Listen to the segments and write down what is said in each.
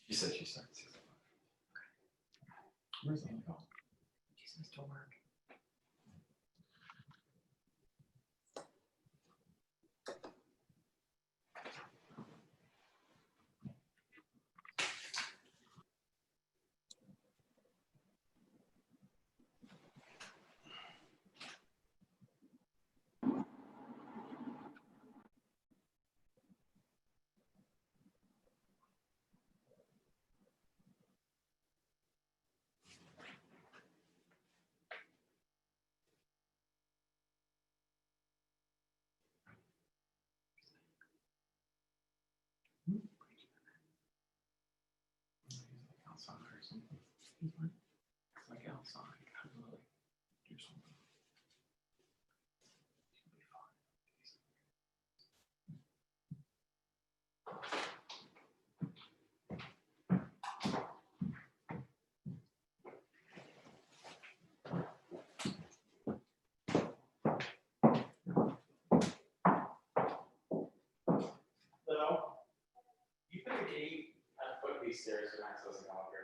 She said she started 6 o'clock. Where's Annie going? She's supposed to work. Outside or something. It's like outside. How do I do something? She'll be fine. Hello? You put a gate at the foot of these stairs so Max doesn't go up here.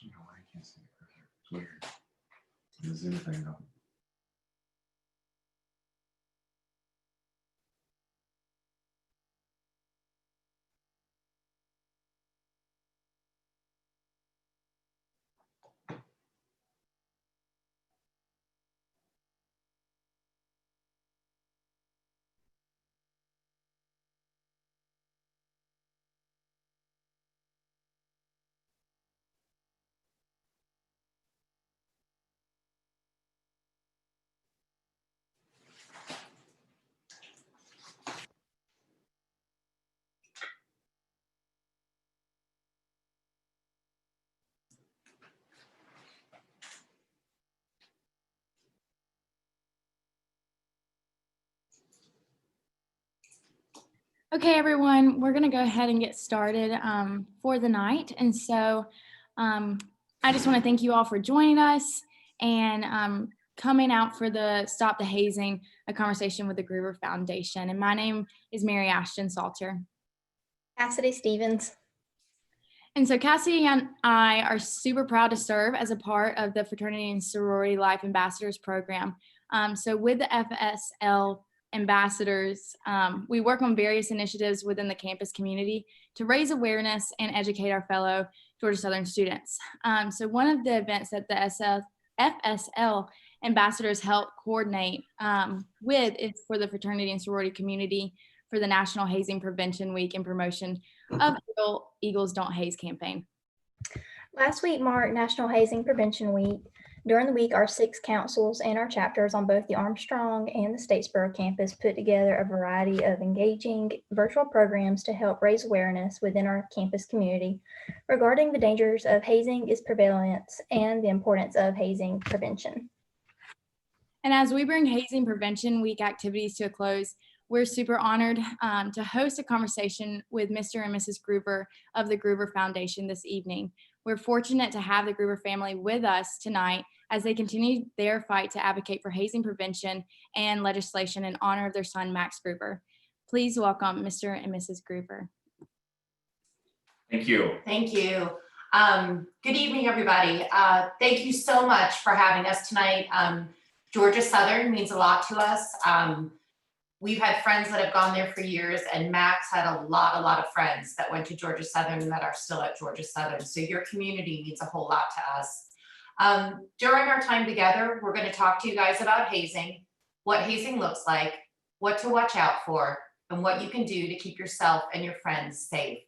You know why I can't see the cursor? It's weird. The Zoom thing though. Okay, everyone, we're going to go ahead and get started for the night. And so I just want to thank you all for joining us and coming out for the Stop the Hazing, a conversation with the Gruver Foundation. And my name is Mary Ashton Salter. Cassidy Stevens. And so Cassie and I are super proud to serve as a part of the Fraternity and Sorority Life Ambassadors Program. So with the FSL ambassadors, we work on various initiatives within the campus community to raise awareness and educate our fellow Georgia Southern students. So one of the events that the FSL ambassadors help coordinate with is for the fraternity and sorority community for the National Hazing Prevention Week and promotion of the Eagles Don't Haze campaign. Last week marked National Hazing Prevention Week. During the week, our 6 councils and our chapters on both the Armstrong and the Statesboro campus put together a variety of engaging virtual programs to help raise awareness within our campus community regarding the dangers of hazing, its prevalence, and the importance of hazing prevention. And as we bring Hazing Prevention Week activities to a close, we're super honored to host a conversation with Mr. and Mrs. Gruver of the Gruver Foundation this evening. We're fortunate to have the Gruver family with us tonight as they continue their fight to advocate for hazing prevention and legislation in honor of their son, Max Gruver. Please welcome Mr. and Mrs. Gruver. Thank you. Thank you. Good evening, everybody. Thank you so much for having us tonight. Georgia Southern means a lot to us. We've had friends that have gone there for years, and Max had a lot of friends that went to Georgia Southern that are still at Georgia Southern. So your community means a whole lot to us. During our time together, we're going to talk to you guys about hazing, what hazing looks like, what to watch out for, and what you can do to keep yourself and your friends safe.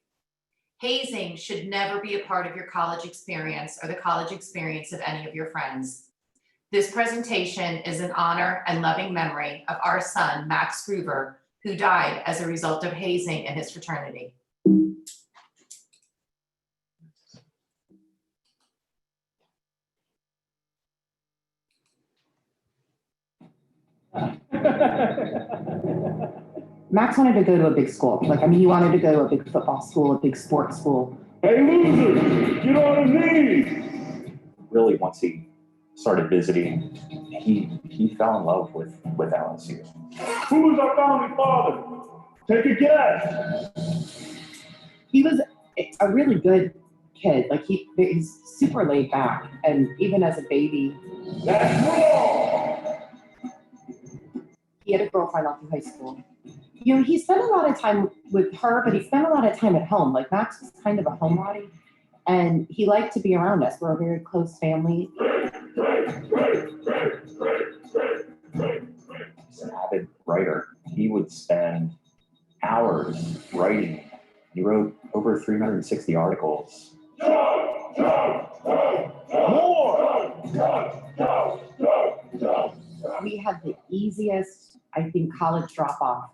Hazing should never be a part of your college experience or the college experience of any of your friends. This presentation is in honor and loving memory of our son, Max Gruver, who died as a result of hazing in his fraternity. Max wanted to go to a big school. He wanted to go to a big football school, a big sports school. Hey, losers, get on his knees! Really, once he started visiting, he fell in love with LSU. Who is our founding father? Take a guess. He was a really good kid. He's super laid back, and even as a baby. That's wrong! He had a girlfriend all through high school. He spent a lot of time with her, but he spent a lot of time at home. Max was kind of a homebody, and he liked to be around us. We're a very close family. He's an avid writer. He would spend hours writing. He wrote over 360 articles. We had the easiest, I think, college drop-off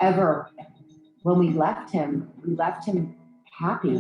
ever. When we left him happy.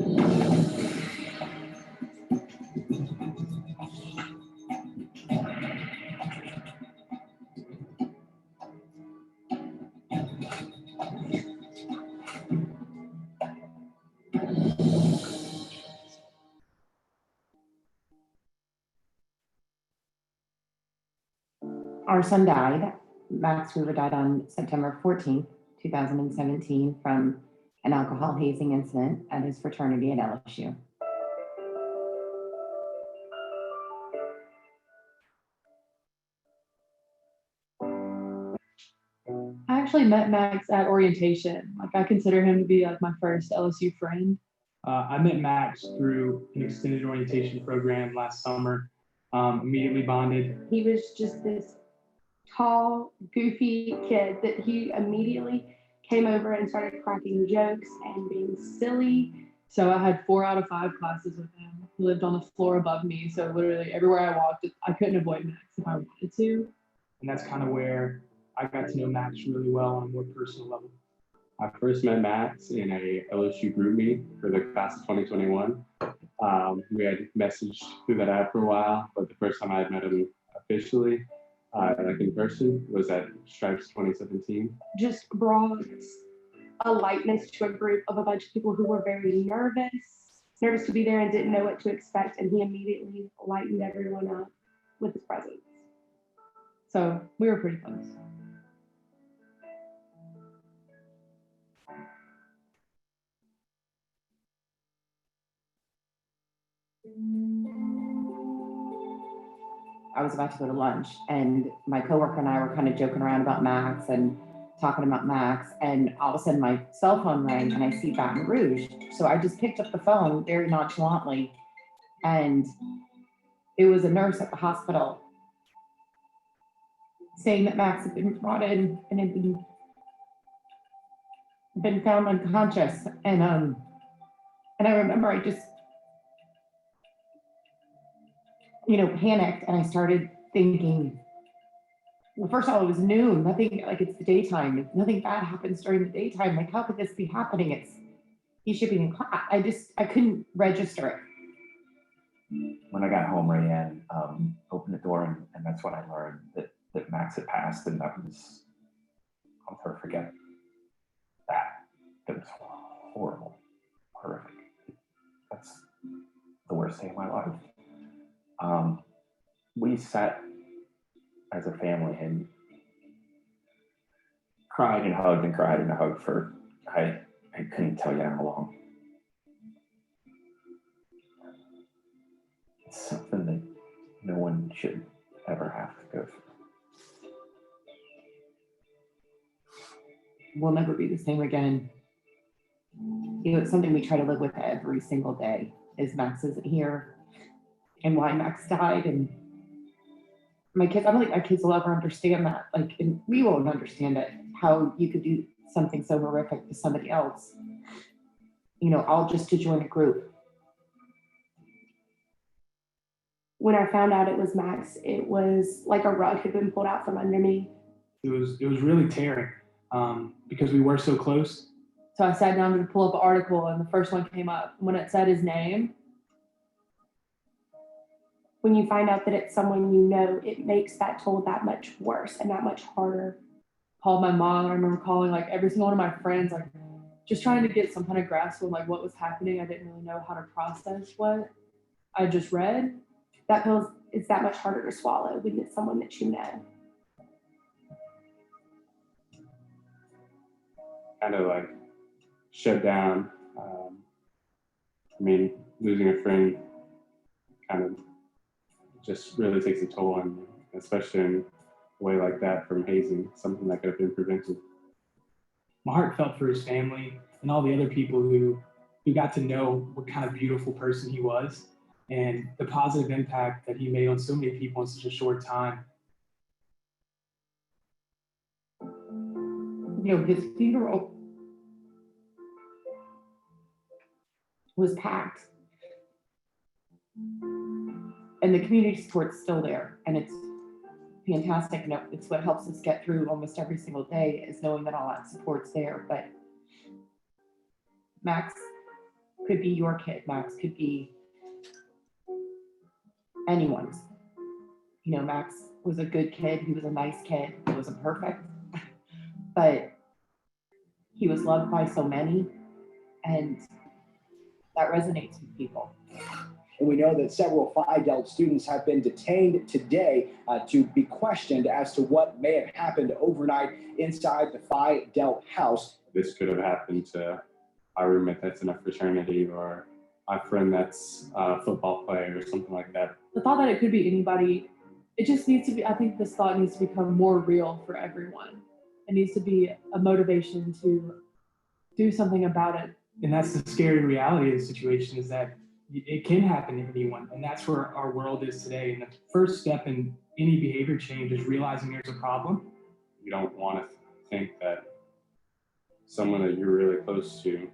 Our son died. Max Gruver died on September 14th, 2017 from an alcohol hazing incident at his fraternity at LSU. I actually met Max at orientation. I consider him to be my first LSU friend. I met Max through an extended orientation program last summer. Immediately bonded. He was just this tall, goofy kid that he immediately came over and started cracking jokes and being silly. So I had 4 out of 5 classes with him. He lived on the floor above me. So literally everywhere I walked, I couldn't avoid Max if I wanted to. And that's kind of where I got to know Max really well on a more personal level. I first met Max in a LSU group meet for the class of 2021. We had messaged through that app for a while, but the first time I had met him officially, in person, was at Stripes 2017. Just brought a lightness to a group of a bunch of people who were very nervous to be there and didn't know what to expect. And he immediately lightened everyone up with his presence. So we were pretty close. I was about to go to lunch, and my coworker and I were kind of joking around about Max and talking about Max, and all of a sudden my cell phone rang and I see Baton Rouge. So I just picked up the phone very nonchalantly, and it was a nurse at the hospital saying that Max had been brought in and had been found unconscious. And I remember I just panicked, and I started thinking, well, first of all, it was noon. Nothing, it's the daytime. Nothing bad happens during the daytime. How could this be happening? He should be in class. I couldn't register it. When I got home, Rayanne opened the door, and that's when I learned that Max had passed, and that was, I'll never forget that. It was horrible, horrific. That's the worst day of my life. We sat as a family and cried and hugged for, I couldn't tell you how long. It's something that no one should ever have to go through. We'll never be the same again. It's something we try to live with every single day. Is Max isn't here. and why Max died. And my kids, I don't think my kids will ever understand that. Like, and we won't understand it, how you could do something so horrific to somebody else, you know, all just to join a group. When I found out it was Max, it was like a rug had been pulled out from under me. It was really tearing because we were so close. So I sat down to pull up an article, and the first one came up. When it said his name, when you find out that it's someone you know, it makes that told that much worse and that much harder. Called my mom. I remember calling like every single one of my friends, like just trying to get some kind of grasp of like what was happening. I didn't really know how to process what I just read. That feels it's that much harder to swallow when it's someone that you know. Kind of like shut down. I mean, losing a friend kind of just really takes a toll on you, especially in a way like that from hazing, something that could have been prevented. My heart felt for his family and all the other people who got to know what kind of beautiful person he was and the positive impact that he made on so many people in such a short time. You know, his funeral was packed. And the community support's still there, and it's fantastic. And it's what helps us get through almost every single day, is knowing that all that support's there. But Max could be your kid. Max could be anyone's. You know, Max was a good kid. He was a nice kid. He wasn't perfect, but he was loved by so many, and that resonates with people. And we know that several Phi Delta students have been detained today to be questioned as to what may have happened overnight inside the Phi Delta house. This could have happened to our roommate that's in a fraternity, or our friend that's a football player, or something like that. The thought that it could be anybody, it just needs to be, I think this thought needs to become more real for everyone. It needs to be a motivation to do something about it. And that's the scary reality of the situation, is that it can happen to anyone. And that's where our world is today. And the first step in any behavior change is realizing there's a problem. You don't want to think that someone that you're really close to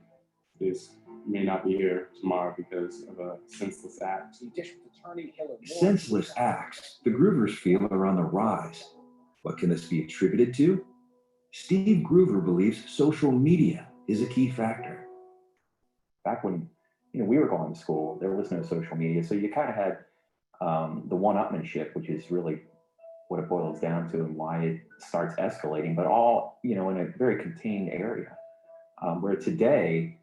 may not be here tomorrow because of a senseless act. District Attorney Hiller Moore. Senseless acts the Groovers feel are on the rise. What can this be attributed to? Steve Gruver believes social media is a key factor. Back when we were going to school, there was no social media, so you kind of had the one-upmanship, which is really what it boils down to and why it starts escalating, but all in a very contained area. Where today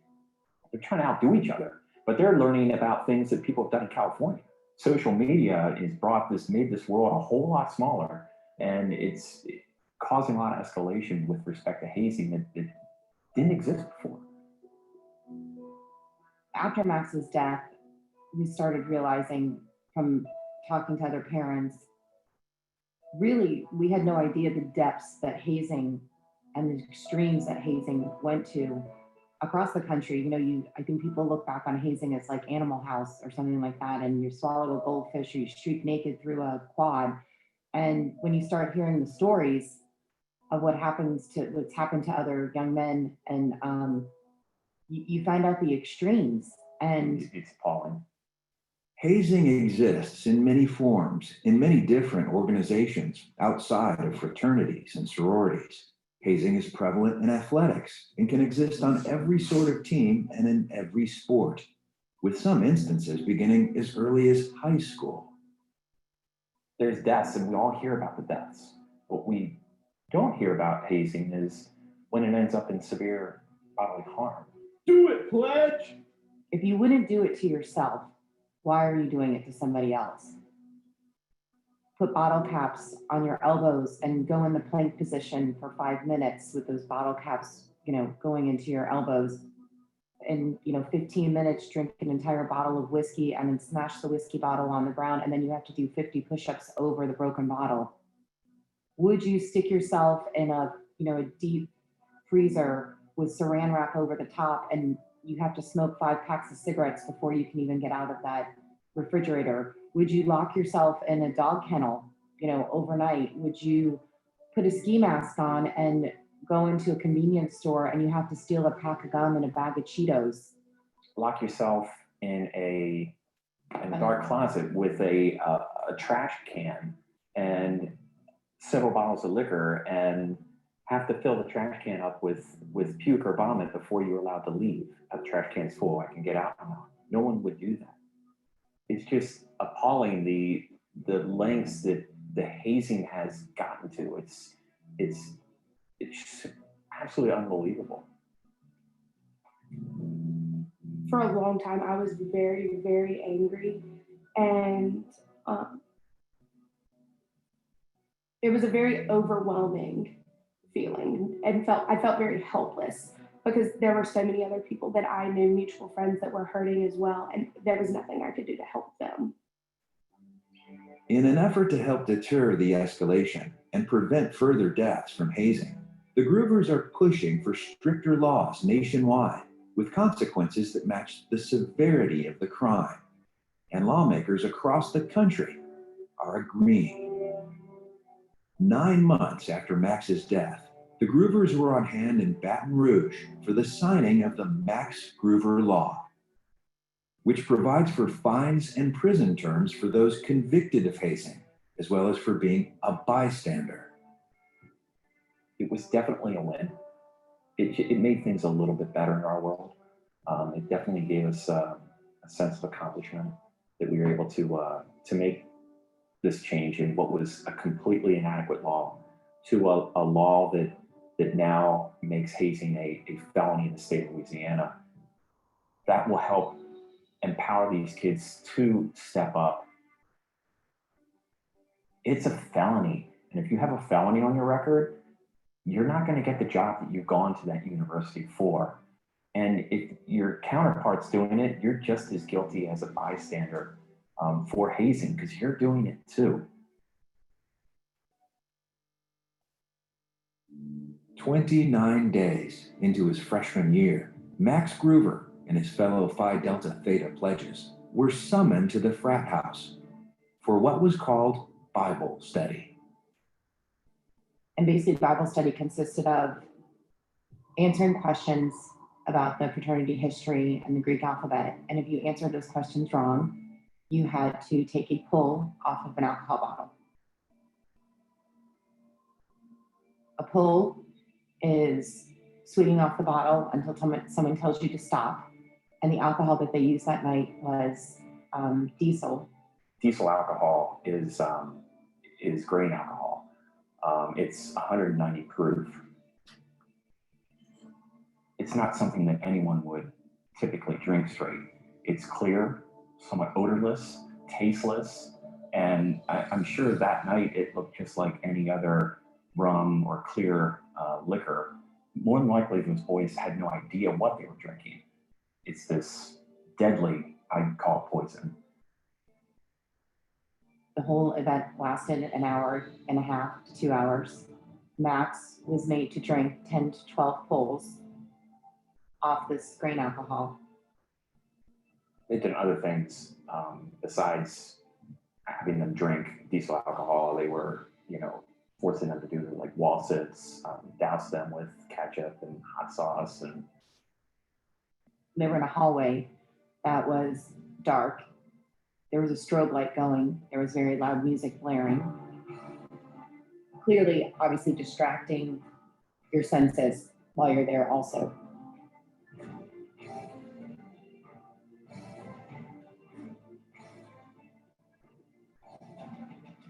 they're trying to outdo each other, but they're learning about things that people have done in California. Social media made this world a whole lot smaller, and it's causing a lot of escalation with respect to hazing that didn't exist before. After Max's death, we started realizing from talking to other parents, really, we had no idea the depths that hazing and the extremes that hazing went to across the country. I think people look back on hazing as like Animal House or something like that, and you swallow a goldfish or you streak naked through a quad. And when you start hearing the stories of what's happened to other young men, and you find out the extremes, and it's appalling. Hazing exists in many forms, in many different organizations outside of fraternities and sororities. Hazing is prevalent in athletics and can exist on every sort of team and in every sport, with some instances beginning as early as high school. There's deaths, and we all hear about the deaths. What we don't hear about hazing is when it ends up in severe bodily harm. Do it, pledge! if you wouldn't do it to yourself, why are you doing it to somebody else? Put bottle caps on your elbows and go in the plank position for 5 minutes with those bottle caps, going into your elbows. And 15 minutes, drink an entire bottle of whiskey and then smash the whiskey bottle on the ground. And then you have to do 50 push-ups over the broken bottle. Would you stick yourself in a deep freezer with saran wrap over the top, and you have to smoke 5 packs of cigarettes before you can even get out of that refrigerator? Would you lock yourself in a dog kennel, overnight? Would you put a ski mask on and go into a convenience store and you have to steal a pack of gum and a bag of Cheetos? Lock yourself in a dark closet with a trash can and several bottles of liquor and have to fill the trash can up with puke or vomit before you're allowed to leave. The trash can's full, I can get out now. No one would do that. It's just appalling the lengths that the hazing has gotten to. It's absolutely unbelievable. For a long time, I was very, very angry, and it was a very overwhelming feeling, and I felt very helpless because there were so many other people that I knew, mutual friends, that were hurting as well, and there was nothing I could do to help them. In an effort to help deter the escalation and prevent further deaths from hazing, the Gruvers are pushing for stricter laws nationwide with consequences that match the severity of the crime. And lawmakers across the country are agreeing. 9 months after Max's death, the Gruvers were on hand in Baton Rouge for the signing of the Max Gruver Law, which provides for fines and prison terms for those convicted of hazing, as well as for being a bystander. It was definitely a win. It made things a little bit better in our world. It definitely gave us a sense of accomplishment that we were able to make this change in what was a completely inadequate law to a law that now makes hazing a felony in the state of Louisiana. That will help empower these kids to step up. It's a felony. And if you have a felony on your record, you're not going to get the job that you've gone to that university for. And if your counterpart's doing it, you're just as guilty as a bystander for hazing because you're doing it too. 29 days into his freshman year, Max Gruver and his fellow Phi Delta Theta pledges were summoned to the frat house for what was called Bible study. And basically, Bible study consisted of answering questions about the fraternity history and the Greek alphabet. And if you answered those questions wrong, you had to take a pull off of an alcohol bottle. A pull is sweetening off the bottle until someone tells you to stop. And the alcohol that they used that night was diesel. Diesel alcohol is grain alcohol. It's 190 proof. It's not something that anyone would typically drink straight. It's clear, somewhat odorless, tasteless, and I'm sure that night it looked just like any other rum or clear liquor. More than likely, those boys had no idea what they were drinking. It's this deadly, I'd call it poison. The whole event lasted an hour and a half to 2 hours. Max was made to drink 10 to 12 pulls off this grain alcohol. They did other things besides having them drink diesel alcohol. They were, forcing them to do like wall sits, douse them with ketchup and hot sauce. And they were in a hallway that was dark. There was a strobe light going. There was very loud music blaring. Clearly, obviously distracting your senses while you're there also.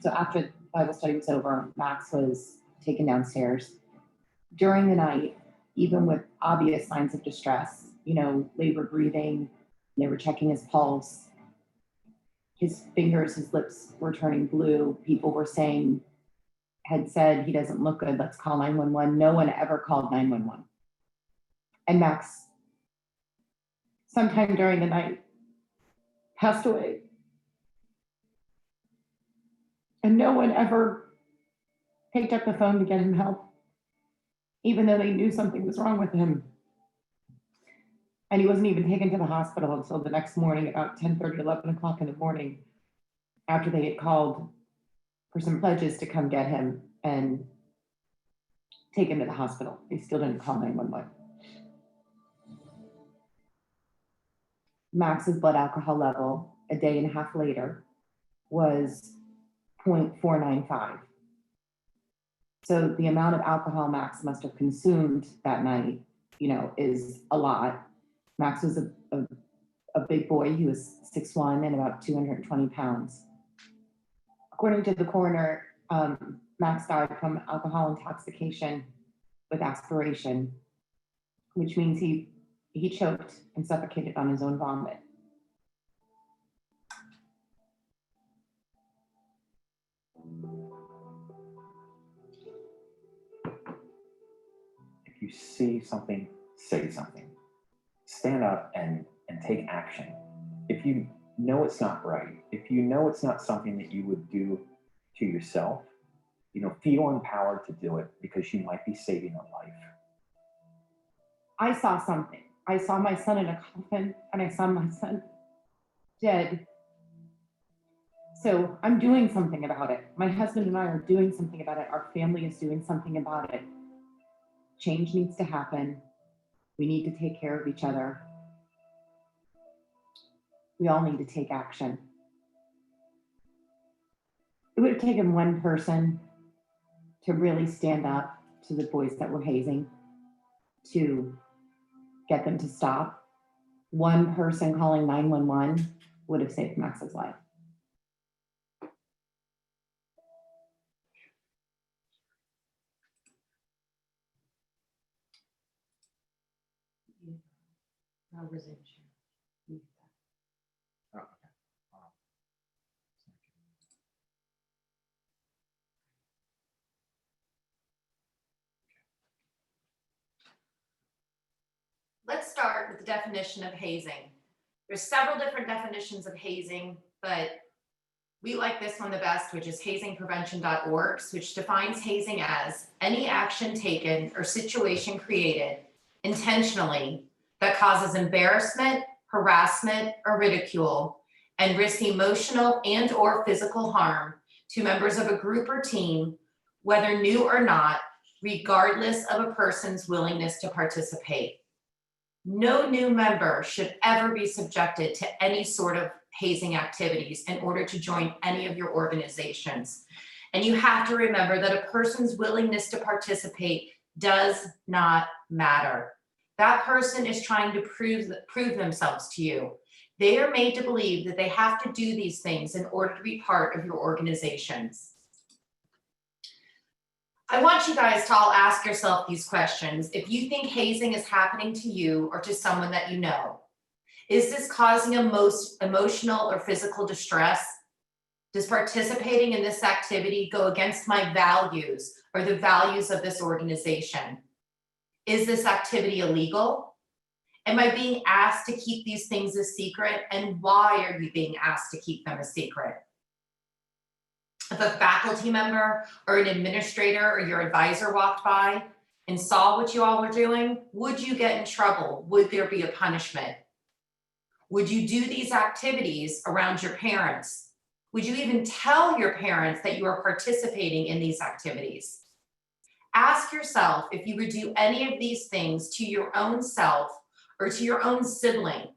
So after Bible study was over, Max was taken downstairs. During the night, even with obvious signs of distress, labor breathing, they were checking his pulse, his fingers, his lips were turning blue. People were had said, he doesn't look good, let's call 911. No one ever called 911. And Max, sometime during the night, passed away. And no one ever picked up the phone to get him help, even though they knew something was wrong with him. And he wasn't even taken to the hospital until the next morning, about 10:30, 11 o'clock in the morning, after they had called for some pledges to come get him and take him to the hospital. They still didn't call 911. Max's blood alcohol level a day and a half later was 0.495. So the amount of alcohol Max must have consumed that night, is a lot. Max was a big boy. He was 6'1" and about 220 pounds. According to the coroner, Max died from alcohol intoxication with aspiration, which means he choked and suffocated on his own vomit. If you see something, say something. Stand up and take action. If you know it's not right, if you know it's not something that you would do to yourself, feel empowered to do it because you might be saving a life. I saw something. I saw my son in a coffin and I saw my son dead. So I'm doing something about it. My husband and I are doing something about it. Our family is doing something about it. Change needs to happen. We need to take care of each other. We all need to take action. It would have taken one person to really stand up to the boys that were hazing, to get them to stop. One person calling 911 would have saved Max's life. Let's start with the definition of hazing. There's several different definitions of hazing, but we like this one the best, which is hazingprevention.org, which defines hazing as any action taken or situation created intentionally that causes embarrassment, harassment, or ridicule and risks emotional and or physical harm to members of a group or team, whether new or not, regardless of a person's willingness to participate. No new member should ever be subjected to any sort of hazing activities in order to join any of your organizations. And you have to remember that a person's willingness to participate does not matter. That person is trying to prove themselves to you. They are made to believe that they have to do these things in order to be part of your organizations. I want you guys to all ask yourself these questions. If you think hazing is happening to you or to someone that you know, is this causing emotional or physical distress? Does participating in this activity go against my values or the values of this organization? Is this activity illegal? Am I being asked to keep these things a secret? And why are you being asked to keep them a secret? If a faculty member or an administrator or your advisor walked by and saw what you all were doing, would you get in trouble? Would there be a punishment? Would you do these activities around your parents? Would you even tell your parents that you are participating in these activities? Ask yourself if you would do any of these things to your own self or to your own sibling.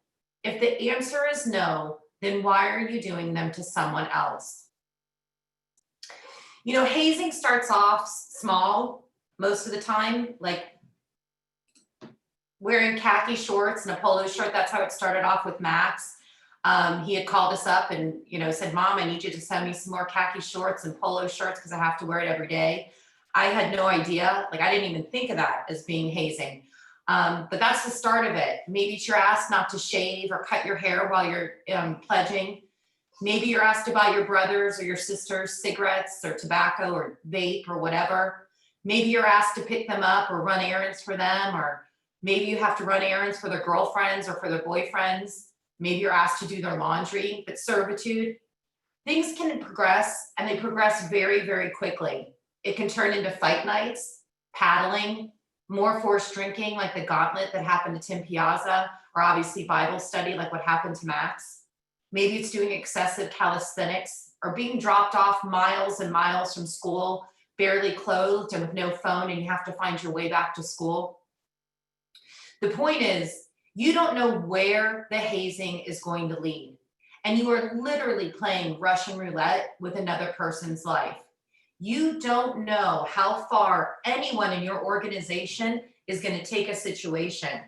If the answer is no, then why are you doing them to someone else? Hazing starts off small most of the time, like wearing khaki shorts and a polo shirt. That's how it started off with Max. He had called us up and said, "Mom, I need you to send me some more khaki shorts and polo shirts because I have to wear it every day." I had no idea. I didn't even think of that as being hazing. But that's the start of it. Maybe you're asked not to shave or cut your hair while you're pledging. Maybe you're asked to buy your brothers or your sisters cigarettes or tobacco or vape or whatever. Maybe you're asked to pick them up or run errands for them, or maybe you have to run errands for their girlfriends or for their boyfriends. Maybe you're asked to do their laundry. But servitude, things can progress, and they progress very, very quickly. It can turn into fight nights, paddling, more forced drinking like the gauntlet that happened to Tim Piazza. or obviously Bible study, like what happened to Max. Maybe it's doing excessive calisthenics or being dropped off miles and miles from school, barely clothed and with no phone, and you have to find your way back to school. The point is, you don't know where the hazing is going to lead. And you are literally playing Russian roulette with another person's life. You don't know how far anyone in your organization is going to take a situation.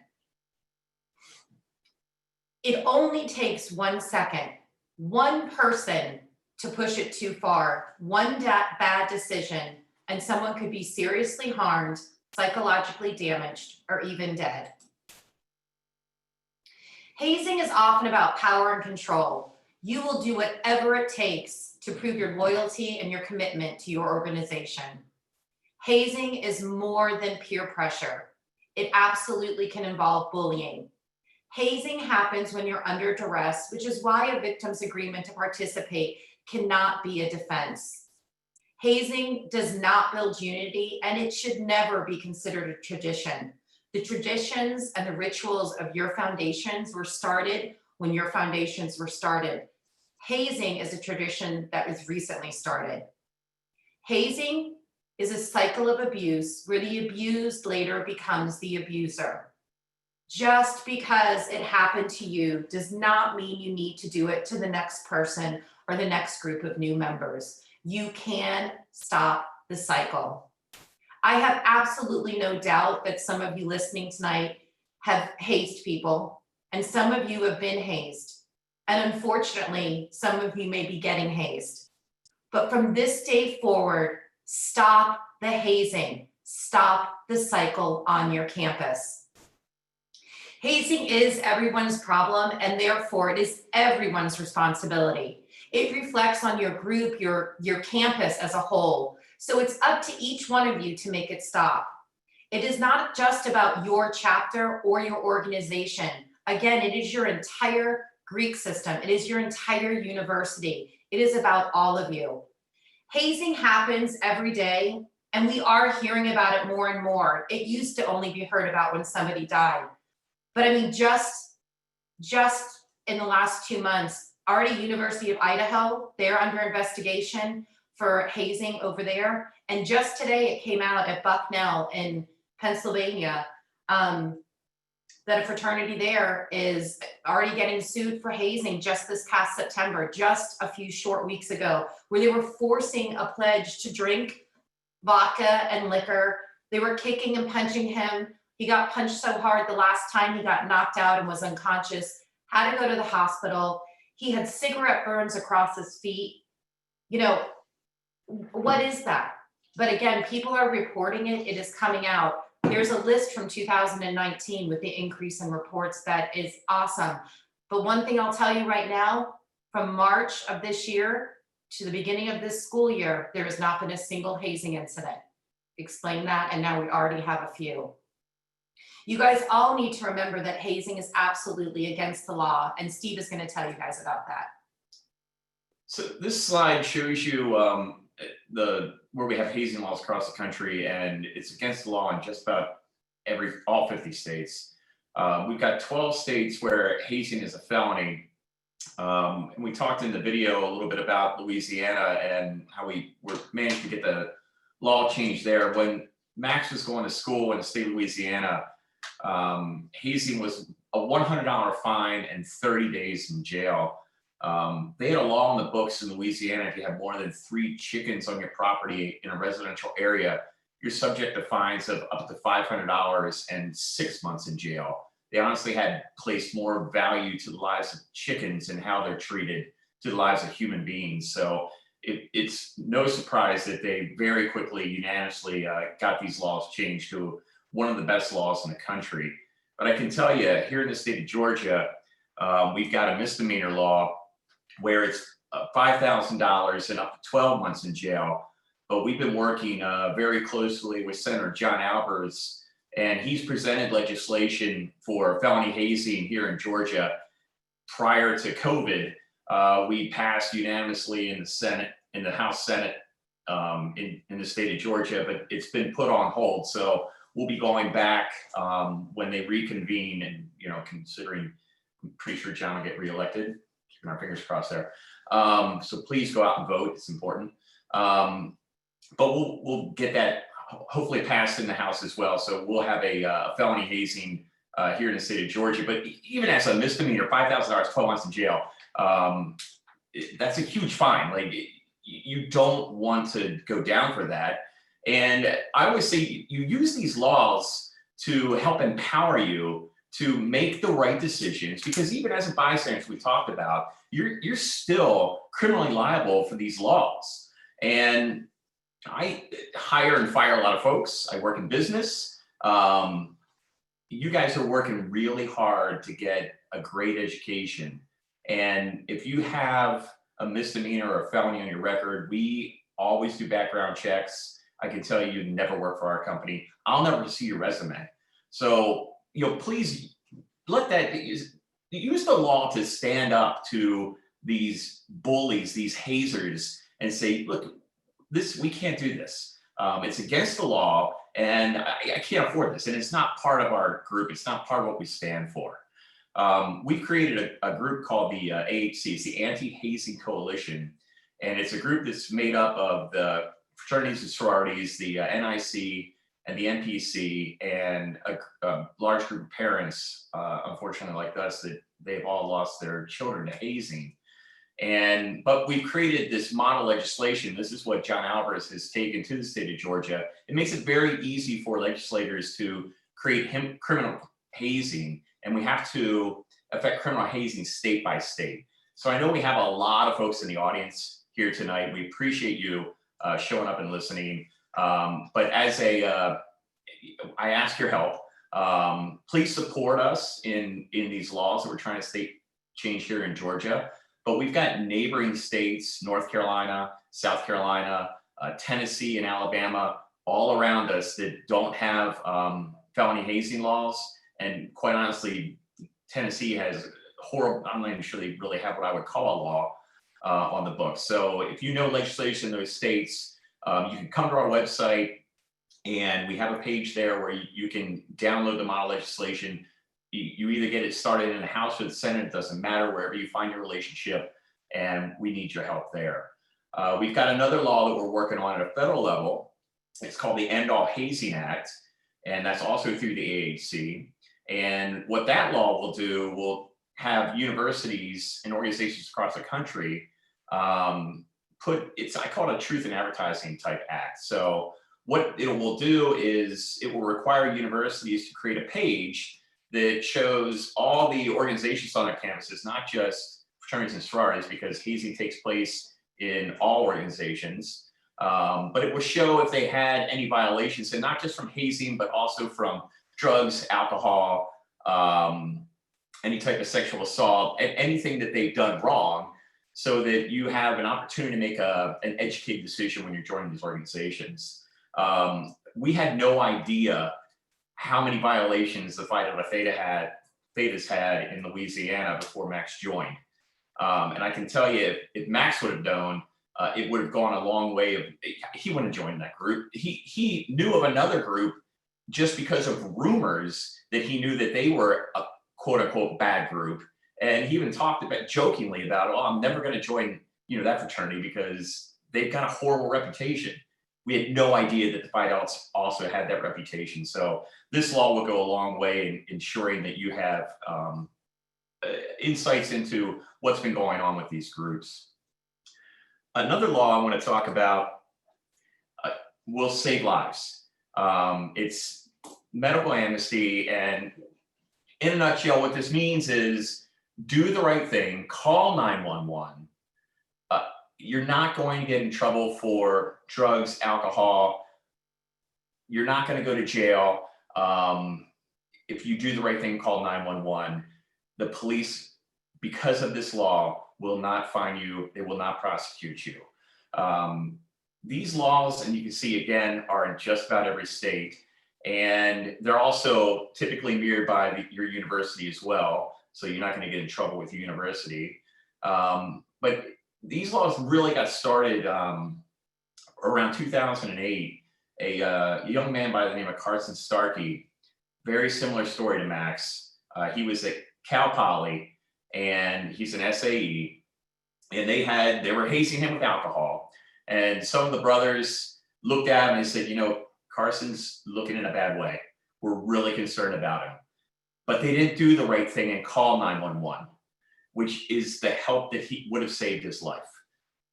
It only takes 1 second, one person to push it too far, one bad decision, and someone could be seriously harmed, psychologically damaged, or even dead. Hazing is often about power and control. You will do whatever it takes to prove your loyalty and your commitment to your organization. Hazing is more than peer pressure. It absolutely can involve bullying. Hazing happens when you're under duress, which is why a victim's agreement to participate cannot be a defense. Hazing does not build unity, and it should never be considered a tradition. The traditions and the rituals of your foundations were started when your foundations were started. Hazing is a tradition that was recently started. Hazing is a cycle of abuse where the abused later becomes the abuser. Just because it happened to you does not mean you need to do it to the next person or the next group of new members. You can stop the cycle. I have absolutely no doubt that some of you listening tonight have hazed people, and some of you have been hazed. And unfortunately, some of you may be getting hazed. But from this day forward, stop the hazing. Stop the cycle on your campus. Hazing is everyone's problem, and therefore it is everyone's responsibility. It reflects on your group, your campus as a whole. So it's up to each one of you to make it stop. It is not just about your chapter or your organization. Again, it is your entire Greek system. It is your entire university. It is about all of you. Hazing happens every day, and we are hearing about it more and more. It used to only be heard about when somebody died. But I mean, just in the last 2 months, already University of Idaho, they're under investigation for hazing over there. And just today it came out at Bucknell in Pennsylvania that a fraternity there is already getting sued for hazing just this past September, just a few short weeks ago, where they were forcing a pledge to drink vodka and liquor. They were kicking and punching him. He got punched so hard the last time he got knocked out and was unconscious, had to go to the hospital. He had cigarette burns across his feet. You know, what is that? But again, people are reporting it. It is coming out. There's a list from 2019 with the increase in reports that is awesome. But one thing I'll tell you right now, from March of this year to the beginning of this school year, there has not been a single hazing incident. Explain that, and now we already have a few. You guys all need to remember that hazing is absolutely against the law, and Steve is going to tell you guys about that. So this slide shows you where we have hazing laws across the country, and it's against the law in just about all 50 states. We've got 12 states where hazing is a felony. And we talked in the video a little bit about Louisiana and how we managed to get the law changed there. When Max was going to school in the state of Louisiana, hazing was a $100 fine and 30 days in jail. They had a law on the books in Louisiana. If you have more than 3 chickens on your property in a residential area, you're subject to fines of up to $500 and 6 months in jail. They honestly had placed more value to the lives of chickens and how they're treated to the lives of human beings. So it's no surprise that they very quickly, unanimously got these laws changed to one of the best laws in the country. But I can tell you, here in the state of Georgia, we've got a misdemeanor law where it's $5,000 and up to 12 months in jail. But we've been working very closely with Senator John Alberts, and he's presented legislation for felony hazing here in Georgia. Prior to COVID, we passed unanimously in the Senate, in the House Senate, in the state of Georgia, but it's been put on hold. So we'll be going back when they reconvene, and considering I'm pretty sure John will get reelected. Keeping our fingers crossed there. So please go out and vote. It's important. But we'll get that hopefully passed in the House as well. So we'll have a felony hazing here in the state of Georgia. But even as a misdemeanor, $5,000, 12 months in jail, that's a huge fine. Like, you don't want to go down for that. And I always say you use these laws to help empower you to make the right decisions, because even as a bystander, as we talked about, you're still criminally liable for these laws. And I hire and fire a lot of folks. I work in business. You guys are working really hard to get a great education. And if you have a misdemeanor or a felony on your record, we always do background checks. I can tell you never work for our company. I'll never see your resume. So, please let that use the law to stand up to these bullies, these hazers, and say, look, we can't do this. It's against the law, and I can't afford this. And it's not part of our group. It's not part of what we stand for. We've created a group called the AHC, it's the Anti-Hazing Coalition. And it's a group that's made up of the fraternities and sororities, the NIC and the NPC, and a large group of parents, unfortunately like us, that they've all lost their children to hazing. But we've created this model legislation. This is what John Alvarez has taken to the state of Georgia. It makes it very easy for legislators to create criminal hazing, and we have to affect criminal hazing state by state. So I know we have a lot of folks in the audience here tonight. We appreciate you showing up and listening. But as I ask your help. Please support us in these laws that we're trying to change here in Georgia. But we've got neighboring states, North Carolina, South Carolina, Tennessee, and Alabama, all around us that don't have felony hazing laws. And quite honestly, Tennessee has horrible, I'm not even sure they really have what I would call a law on the books. So if you know legislation in those states, you can come to our website, and we have a page there where you can download the model legislation. You either get it started in the House or the Senate, it doesn't matter, wherever you find your relationship, and we need your help there. We've got another law that we're working on at a federal level. It's called the End All Hazing Act, and that's also through the AHC. And what that law will do, will have universities and organizations across the country I call it a truth in advertising type act. So what it will do is it will require universities to create a page that shows all the organizations on their campuses, not just fraternities and sororities, because hazing takes place in all organizations. But it will show if they had any violations, and not just from hazing, but also from drugs, alcohol, any type of sexual assault, anything that they've done wrong, so that you have an opportunity to make an educated decision when you're joining these organizations. We had no idea how many violations the Phi Delta Thetas had in Louisiana before Max joined. And I can tell you, if Max would have known, it would have gone a long way. He wouldn't have joined that group. He knew of another group just because of rumors that he knew that they were a quote unquote bad group. And he even talked about jokingly about, oh, I'm never going to join, that fraternity because they've got a horrible reputation. We had no idea that the Phi Deltas also had that reputation. So this law will go a long way in ensuring that you have insights into what's been going on with these groups. Another law I want to talk about will save lives. It's medical amnesty, and in a nutshell, what this means is do the right thing, call 911. You're not going to get in trouble for drugs, alcohol. You're not going to go to jail. If you do the right thing, call 911. The police, because of this law, will not fine you. They will not prosecute you. These laws, and you can see again, are in just about every state. And they're also typically mirrored by your university as well. So you're not going to get in trouble with your university. But these laws really got started around 2008 a young man by the name of Carson Starkey. Very similar story to Max. He was at Cal Poly, and he's an SAE, and they were hazing him with alcohol. And some of the brothers looked at him and said, you know, Carson's looking in a bad way. We're really concerned about him. But they didn't do the right thing and call 911, which is the help that he would have saved his life.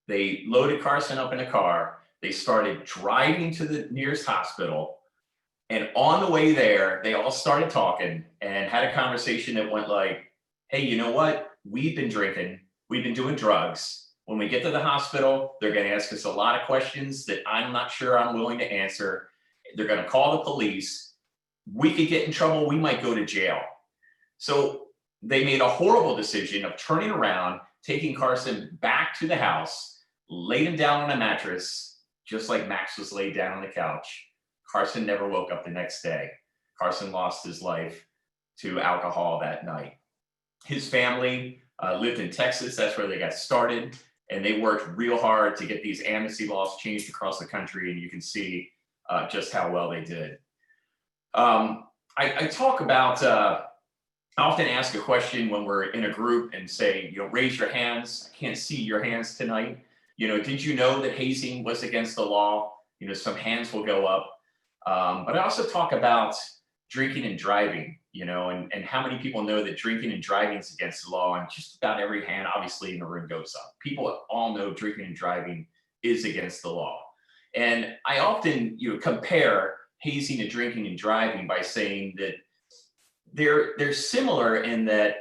They loaded Carson up in a car. They started driving to the nearest hospital. And on the way there, they all started talking and had a conversation that went like, hey, you know what? We've been drinking. We've been doing drugs. When we get to the hospital, they're going to ask us a lot of questions that I'm not sure I'm willing to answer. They're going to call the police. We could get in trouble. We might go to jail. So they made a horrible decision of turning around, taking Carson back to the house, laid him down on a mattress, just like Max was laid down on the couch. Carson never woke up the next day. Carson lost his life to alcohol that night. His family lived in Texas. That's where they got started. And they worked real hard to get these amnesty laws changed across the country. And you can see just how well they did. I talk about, I often ask a question when we're in a group and say, you know, raise your hands. I can't see your hands tonight. You know, did you know that hazing was against the law? You know, some hands will go up. But I also talk about drinking and driving, you know, and how many people know that drinking and driving is against the law, and just about every hand obviously in the room goes up. People all know drinking and driving is against the law. And I often, you know, compare hazing and drinking and driving by saying that they're similar in that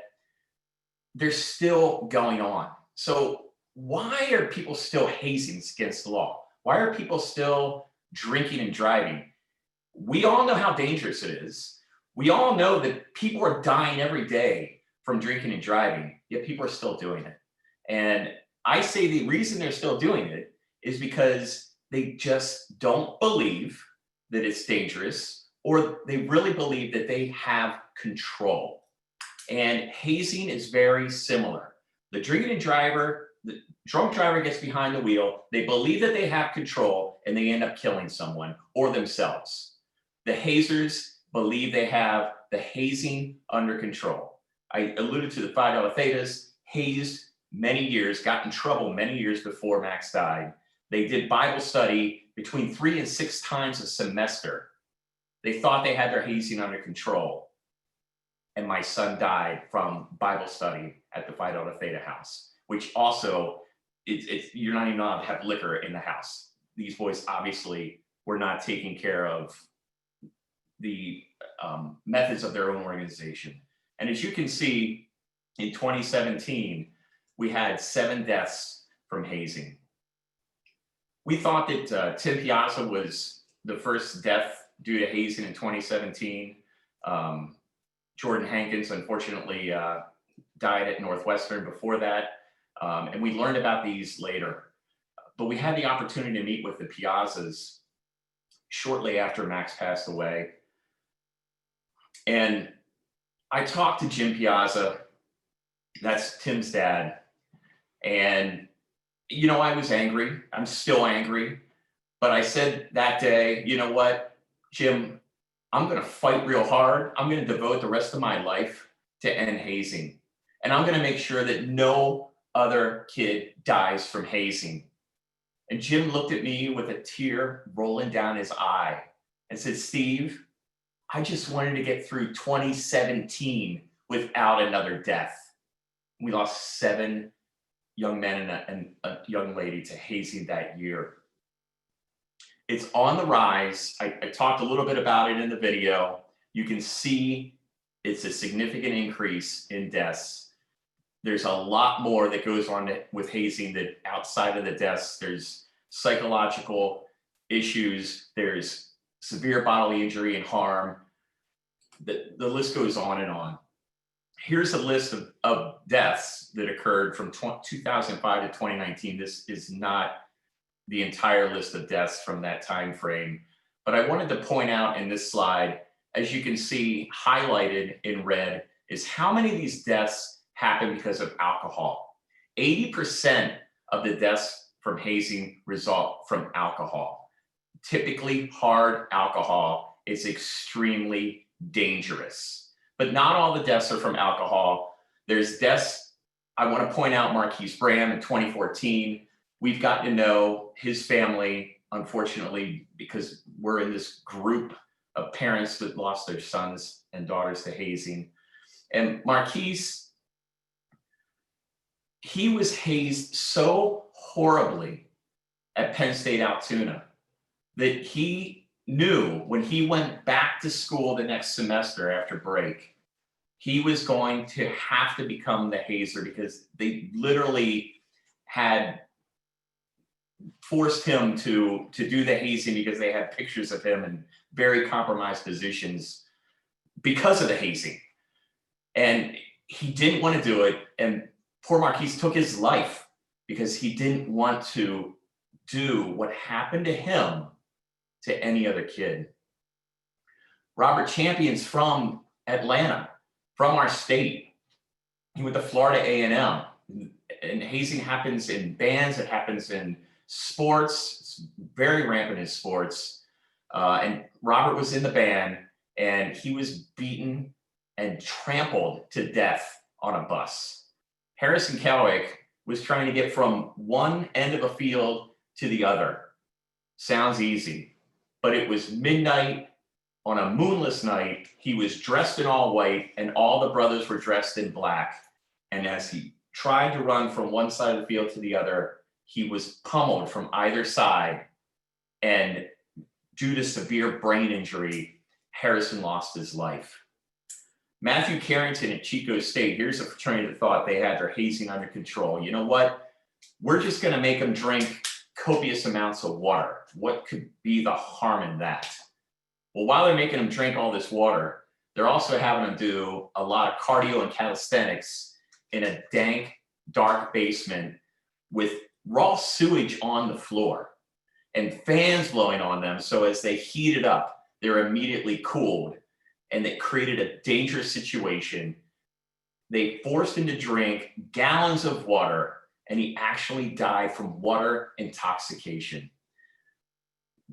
they're still going on. So why are people still hazing against the law? Why are people still drinking and driving? We all know how dangerous it is. We all know that people are dying every day from drinking and driving, yet people are still doing it. And I say the reason they're still doing it is because they just don't believe that it's dangerous, or they really believe that they have control. And hazing is very similar. The drunk driver gets behind the wheel, they believe that they have control, and they end up killing someone or themselves. The hazers believe they have the hazing under control. I alluded to the $5 thetas, hazed many years, got in trouble many years before Max died. They did Bible study between 3 and 6 times a semester. They thought they had their hazing under control. And my son died from Bible study at the $5 theta house, which also, you're not even allowed to have liquor in the house. These boys obviously were not taking care of the methods of their own organization. And as you can see, in 2017, we had 7 deaths from hazing. We thought that Tim Piazza was the first death due to hazing in 2017. Jordan Hankins, unfortunately, died at Northwestern before that. And we learned about these later. But we had the opportunity to meet with the Piazzas shortly after Max passed away. And I talked to Jim Piazza, that's Tim's dad. And, you know, I was angry. I'm still angry. But I said that day, you know what, Jim, I'm going to fight real hard. I'm going to devote the rest of my life to end hazing. And I'm going to make sure that no other kid dies from hazing. And Jim looked at me with a tear rolling down his eye and said, Steve, I just wanted to get through 2017 without another death. We lost 7 young men and a young lady to hazing that year. It's on the rise. I talked a little bit about it in the video. You can see it's a significant increase in deaths. There's a lot more that goes on with hazing that outside of the deaths. There's psychological issues. There's severe bodily injury and harm. The list goes on and on. Here's a list of deaths that occurred from 2005 to 2019. This is not the entire list of deaths from that time frame, but I wanted to point out in this slide, as you can see highlighted in red, is how many of these deaths happen because of alcohol. 80% of the deaths from hazing result from alcohol. typically hard alcohol. It's extremely dangerous. But not all the deaths are from alcohol. There's deaths. I want to point out Marquise Bram in 2014. We've gotten to know his family, unfortunately, because we're in this group of parents that lost their sons and daughters to hazing. And Marquise, he was hazed so horribly at Penn State Altoona that he knew when he went back to school the next semester after break, he was going to have to become the hazer, because they literally had forced him to do the hazing because they had pictures of him in very compromised positions because of the hazing. And he didn't want to do it. And poor Marquise took his life because he didn't want to do what happened to him to any other kid. Robert Champion's from Atlanta, from our state. He went to Florida A&M. And hazing happens in bands, it happens in sports, it's very rampant in sports. And Robert was in the band, and he was beaten and trampled to death on a bus. Harrison Kelwick was trying to get from one end of a field to the other. Sounds easy, but it was midnight on a moonless night. He was dressed in all white, and all the brothers were dressed in black. And as he tried to run from one side of the field to the other, he was pummeled from either side. And due to severe brain injury, Harrison lost his life. Matthew Carrington at Chico State, here's a fraternity that thought they had their hazing under control. You know what? We're just going to make them drink copious amounts of water. What could be the harm in that? Well, while they're making them drink all this water, they're also having them do a lot of cardio and calisthenics in a dank, dark basement with raw sewage on the floor and fans blowing on them. So as they heated up, they're immediately cooled, and they created a dangerous situation. They forced him to drink gallons of water, and he actually died from water intoxication.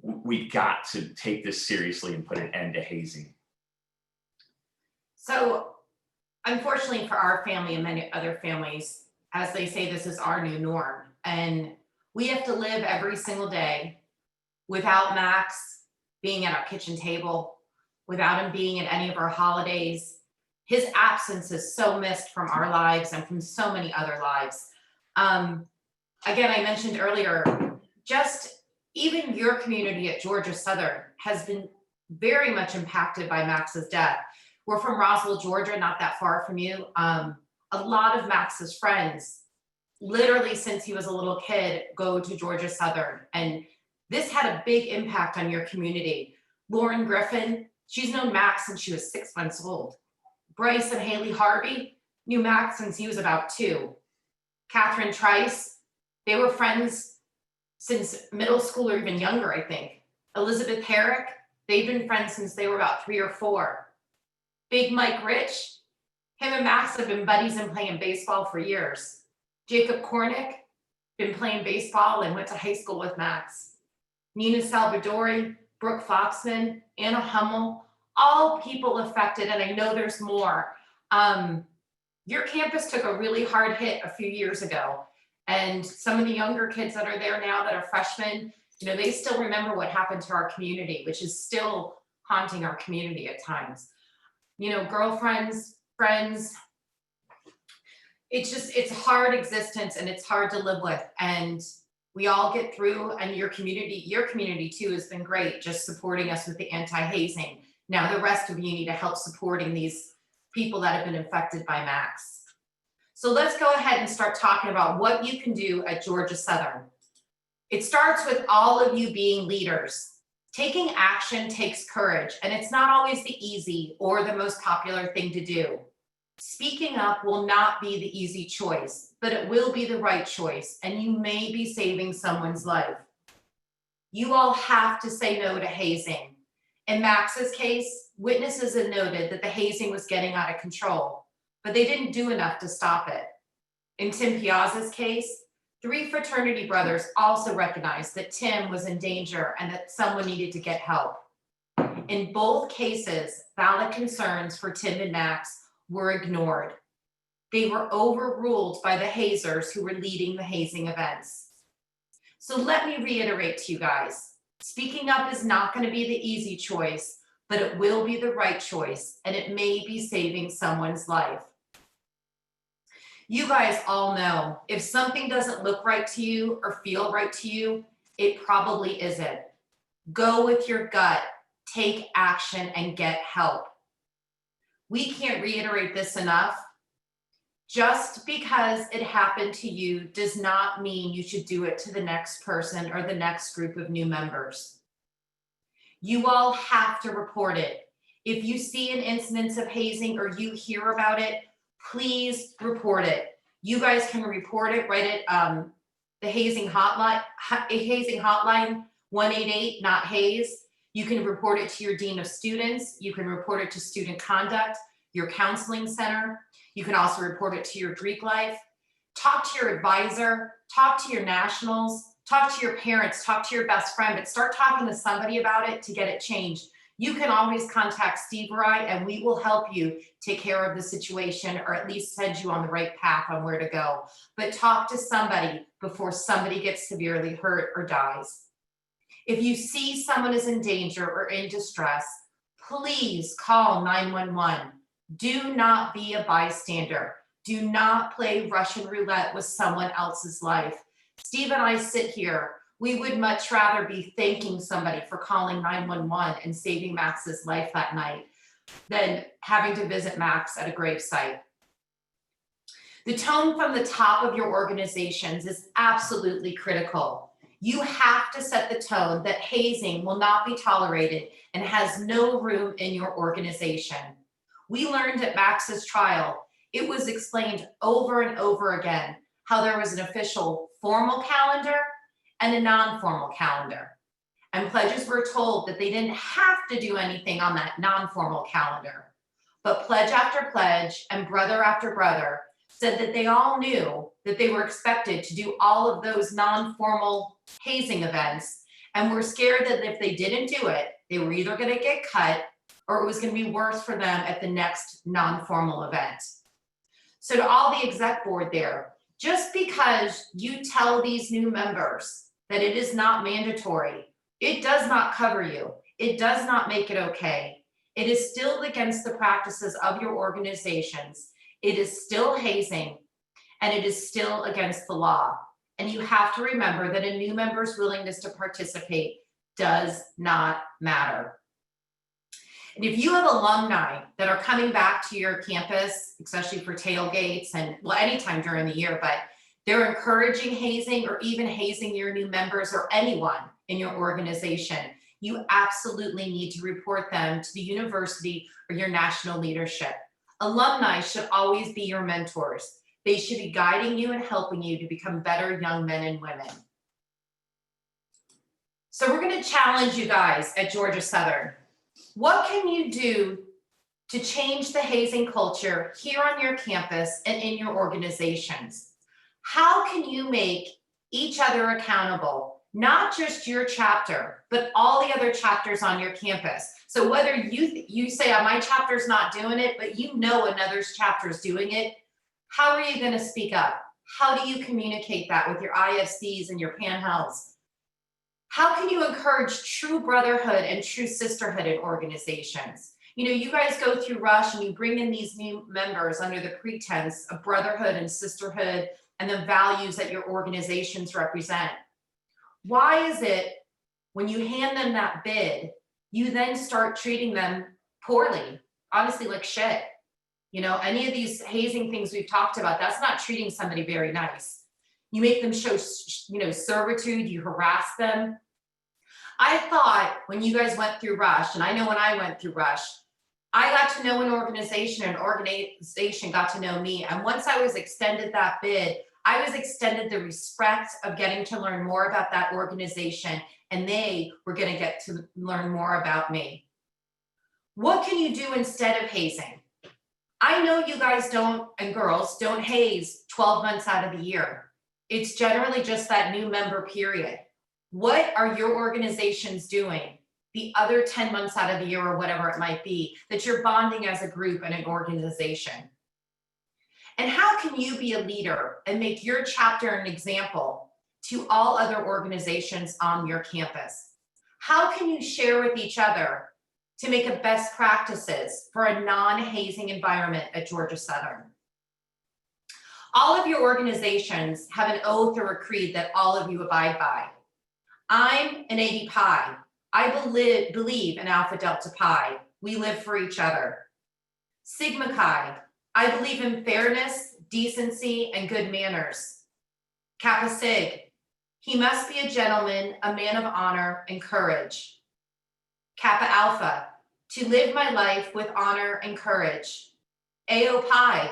We got to take this seriously and put an end to hazing. So unfortunately for our family and many other families, as they say, this is our new norm. And we have to live every single day without Max being at our kitchen table, without him being at any of our holidays. His absence is so missed from our lives and from so many other lives. Again, I mentioned earlier, just even your community at Georgia Southern has been very much impacted by Max's death. We're from Roswell, Georgia, not that far from you. A lot of Max's friends, literally since he was a little kid, go to Georgia Southern. And this had a big impact on your community. Lauren Griffin, she's known Max since she was 6 months old. Bryce and Haley Harvey knew Max since he was about 2. Catherine Trice, they were friends since middle school or even younger, I think. Elizabeth Herrick, they've been friends since they were about 3 or 4. Big Mike Rich, him and Max have been buddies and playing baseball for years. Jacob Kornick, been playing baseball and went to high school with Max. Nina Salvadori, Brooke Foxman, Anna Hummel, all people affected, and I know there's more. Your campus took a really hard hit a few years ago, and some of the younger kids that are there now that are freshmen, you know, they still remember what happened to our community, which is still haunting our community at times. You know, girlfriends, friends, it's a hard existence and it's hard to live with, and we all get through. And your community too has been great, just supporting us with the anti-hazing. Now the rest of you need to help supporting these people that have been infected by Max. So let's go ahead and start talking about what you can do at Georgia Southern. It starts with all of you being leaders. Taking action takes courage, and it's not always the easy or the most popular thing to do. Speaking up will not be the easy choice, but it will be the right choice, and you may be saving someone's life. You all have to say no to hazing. In Max's case, witnesses had noted that the hazing was getting out of control, but they didn't do enough to stop it. In Tim Piazza's case, 3 fraternity brothers also recognized that Tim was in danger and that someone needed to get help. In both cases, valid concerns for Tim and Max were ignored. They were overruled by the hazers who were leading the hazing events. So let me reiterate to you guys, speaking up is not going to be the easy choice, but it will be the right choice, and it may be saving someone's life. You guys all know if something doesn't look right to you or feel right to you, it probably isn't. Go with your gut, take action, and get help. We can't reiterate this enough. Just because it happened to you does not mean you should do it to the next person or the next group of new members. You all have to report it. If you see an incident of hazing or you hear about it, please report it. You guys can report it right at the hazing hotline 188 not haze. You can report it to your dean of students. You can report it to student conduct, your counseling center. You can also report it to your Greek life. Talk to your advisor, talk to your nationals, talk to your parents, talk to your best friend, but start talking to somebody about it to get it changed. You can always contact Steve or I, and we will help you take care of the situation or at least send you on the right path on where to go. But talk to somebody before somebody gets severely hurt or dies. If you see someone is in danger or in distress, please call 911. Do not be a bystander. Do not play Russian roulette with someone else's life. Steve and I sit here. We would much rather be thanking somebody for calling 911 and saving Max's life that night than having to visit Max at a gravesite. The tone from the top of your organizations is absolutely critical. You have to set the tone that hazing will not be tolerated and has no room in your organization. We learned at Max's trial, it was explained over and over again how there was an official formal calendar and a non-formal calendar. And pledges were told that they didn't have to do anything on that non-formal calendar. But pledge after pledge and brother after brother said that they all knew that they were expected to do all of those non-formal hazing events and were scared that if they didn't do it, they were either going to get cut or it was going to be worse for them at the next non-formal event. So to all the exec board there, just because you tell these new members that it is not mandatory, it does not cover you. It does not make it okay. It is still against the practices of your organizations. It is still hazing, and it is still against the law. And you have to remember that a new member's willingness to participate does not matter. And if you have alumni that are coming back to your campus, especially for tailgates and well, anytime during the year, but they're encouraging hazing or even hazing your new members or anyone in your organization, you absolutely need to report them to the university or your national leadership. Alumni should always be your mentors. They should be guiding you and helping you to become better young men and women. So we're going to challenge you guys at Georgia Southern. What can you do to change the hazing culture here on your campus and in your organizations? How can you make each other accountable, not just your chapter, but all the other chapters on your campus? So whether you say, oh, my chapter's not doing it, but you know another's chapter is doing it, how are you going to speak up? How do you communicate that with your IFCs and your panels? How can you encourage true brotherhood and true sisterhood in organizations? You know, you guys go through Rush and you bring in these new members under the pretense of brotherhood and sisterhood and the values that your organizations represent. Why is it when you hand them that bid, you then start treating them poorly, honestly, like shit? You know, any of these hazing things we've talked about, that's not treating somebody very nice. You make them show, you know, servitude, you harass them. I thought when you guys went through Rush, and I know when I went through Rush, I got to know an organization got to know me. And once I was extended that bid, I was extended the respect of getting to learn more about that organization, and they were going to get to learn more about me. What can you do instead of hazing? I know you guys don't, and girls don't haze 12 months out of the year. It's generally just that new member period. What are your organizations doing the other 10 months out of the year or whatever it might be that you're bonding as a group and an organization? And how can you be a leader and make your chapter an example to all other organizations on your campus? How can you share with each other to make a best practices for a non-hazing environment at Georgia Southern? All of your organizations have an oath or a creed that all of you abide by. I'm an 80 Pi. I believe in Alpha Delta Pi. We live for each other. Sigma Chi. I believe in fairness, decency, and good manners. Kappa Sig. He must be a gentleman, a man of honor and courage. Kappa Alpha. To live my life with honor and courage. AO Pi.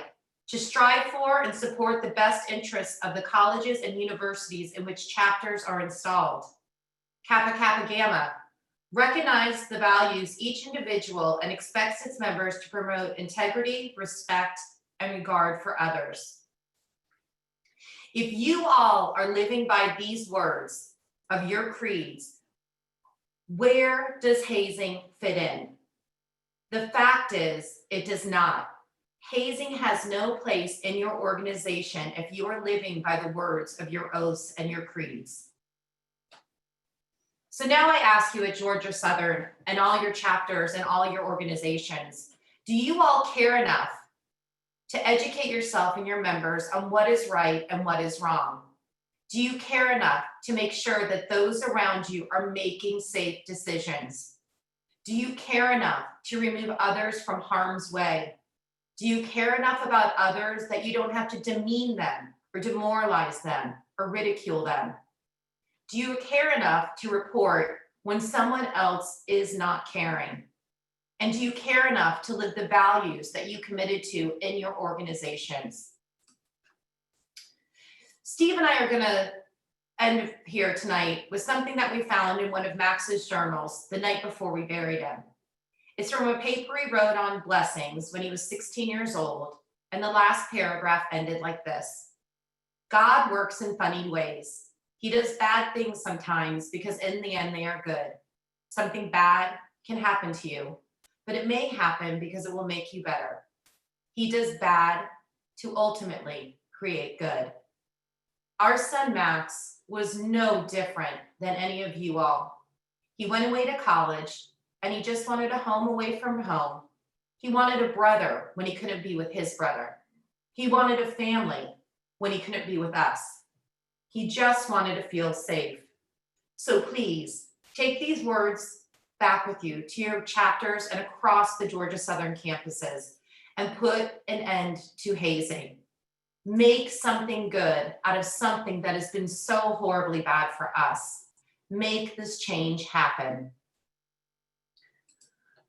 To strive for and support the best interests of the colleges and universities in which chapters are installed. Kappa Kappa Gamma. Recognize the values each individual and expects its members to promote integrity, respect, and regard for others. If you all are living by these words of your creeds, where does hazing fit in? The fact is, it does not. Hazing has no place in your organization if you are living by the words of your oaths and your creeds. So now I ask you at Georgia Southern and all your chapters and all your organizations, do you all care enough to educate yourself and your members on what is right and what is wrong? Do you care enough to make sure that those around you are making safe decisions? Do you care enough to remove others from harm's way? Do you care enough about others that you don't have to demean them or demoralize them or ridicule them? Do you care enough to report when someone else is not caring? And do you care enough to live the values that you committed to in your organizations? Steve and I are gonna end here tonight with something that we found in one of Max's journals the night before we buried him. It's from a paper he wrote on blessings when he was 16 years old, and the last paragraph ended like this. God works in funny ways. He does bad things sometimes because in the end they are good. Something bad can happen to you, but it may happen because it will make you better. He does bad to ultimately create good. Our son Max was no different than any of you all. He went away to college and he just wanted a home away from home. He wanted a brother when he couldn't be with his brother. He wanted a family when he couldn't be with us. He just wanted to feel safe. So please take these words back with you to your chapters and across the Georgia Southern campuses and put an end to hazing. Make something good out of something that has been so horribly bad for us. Make this change happen.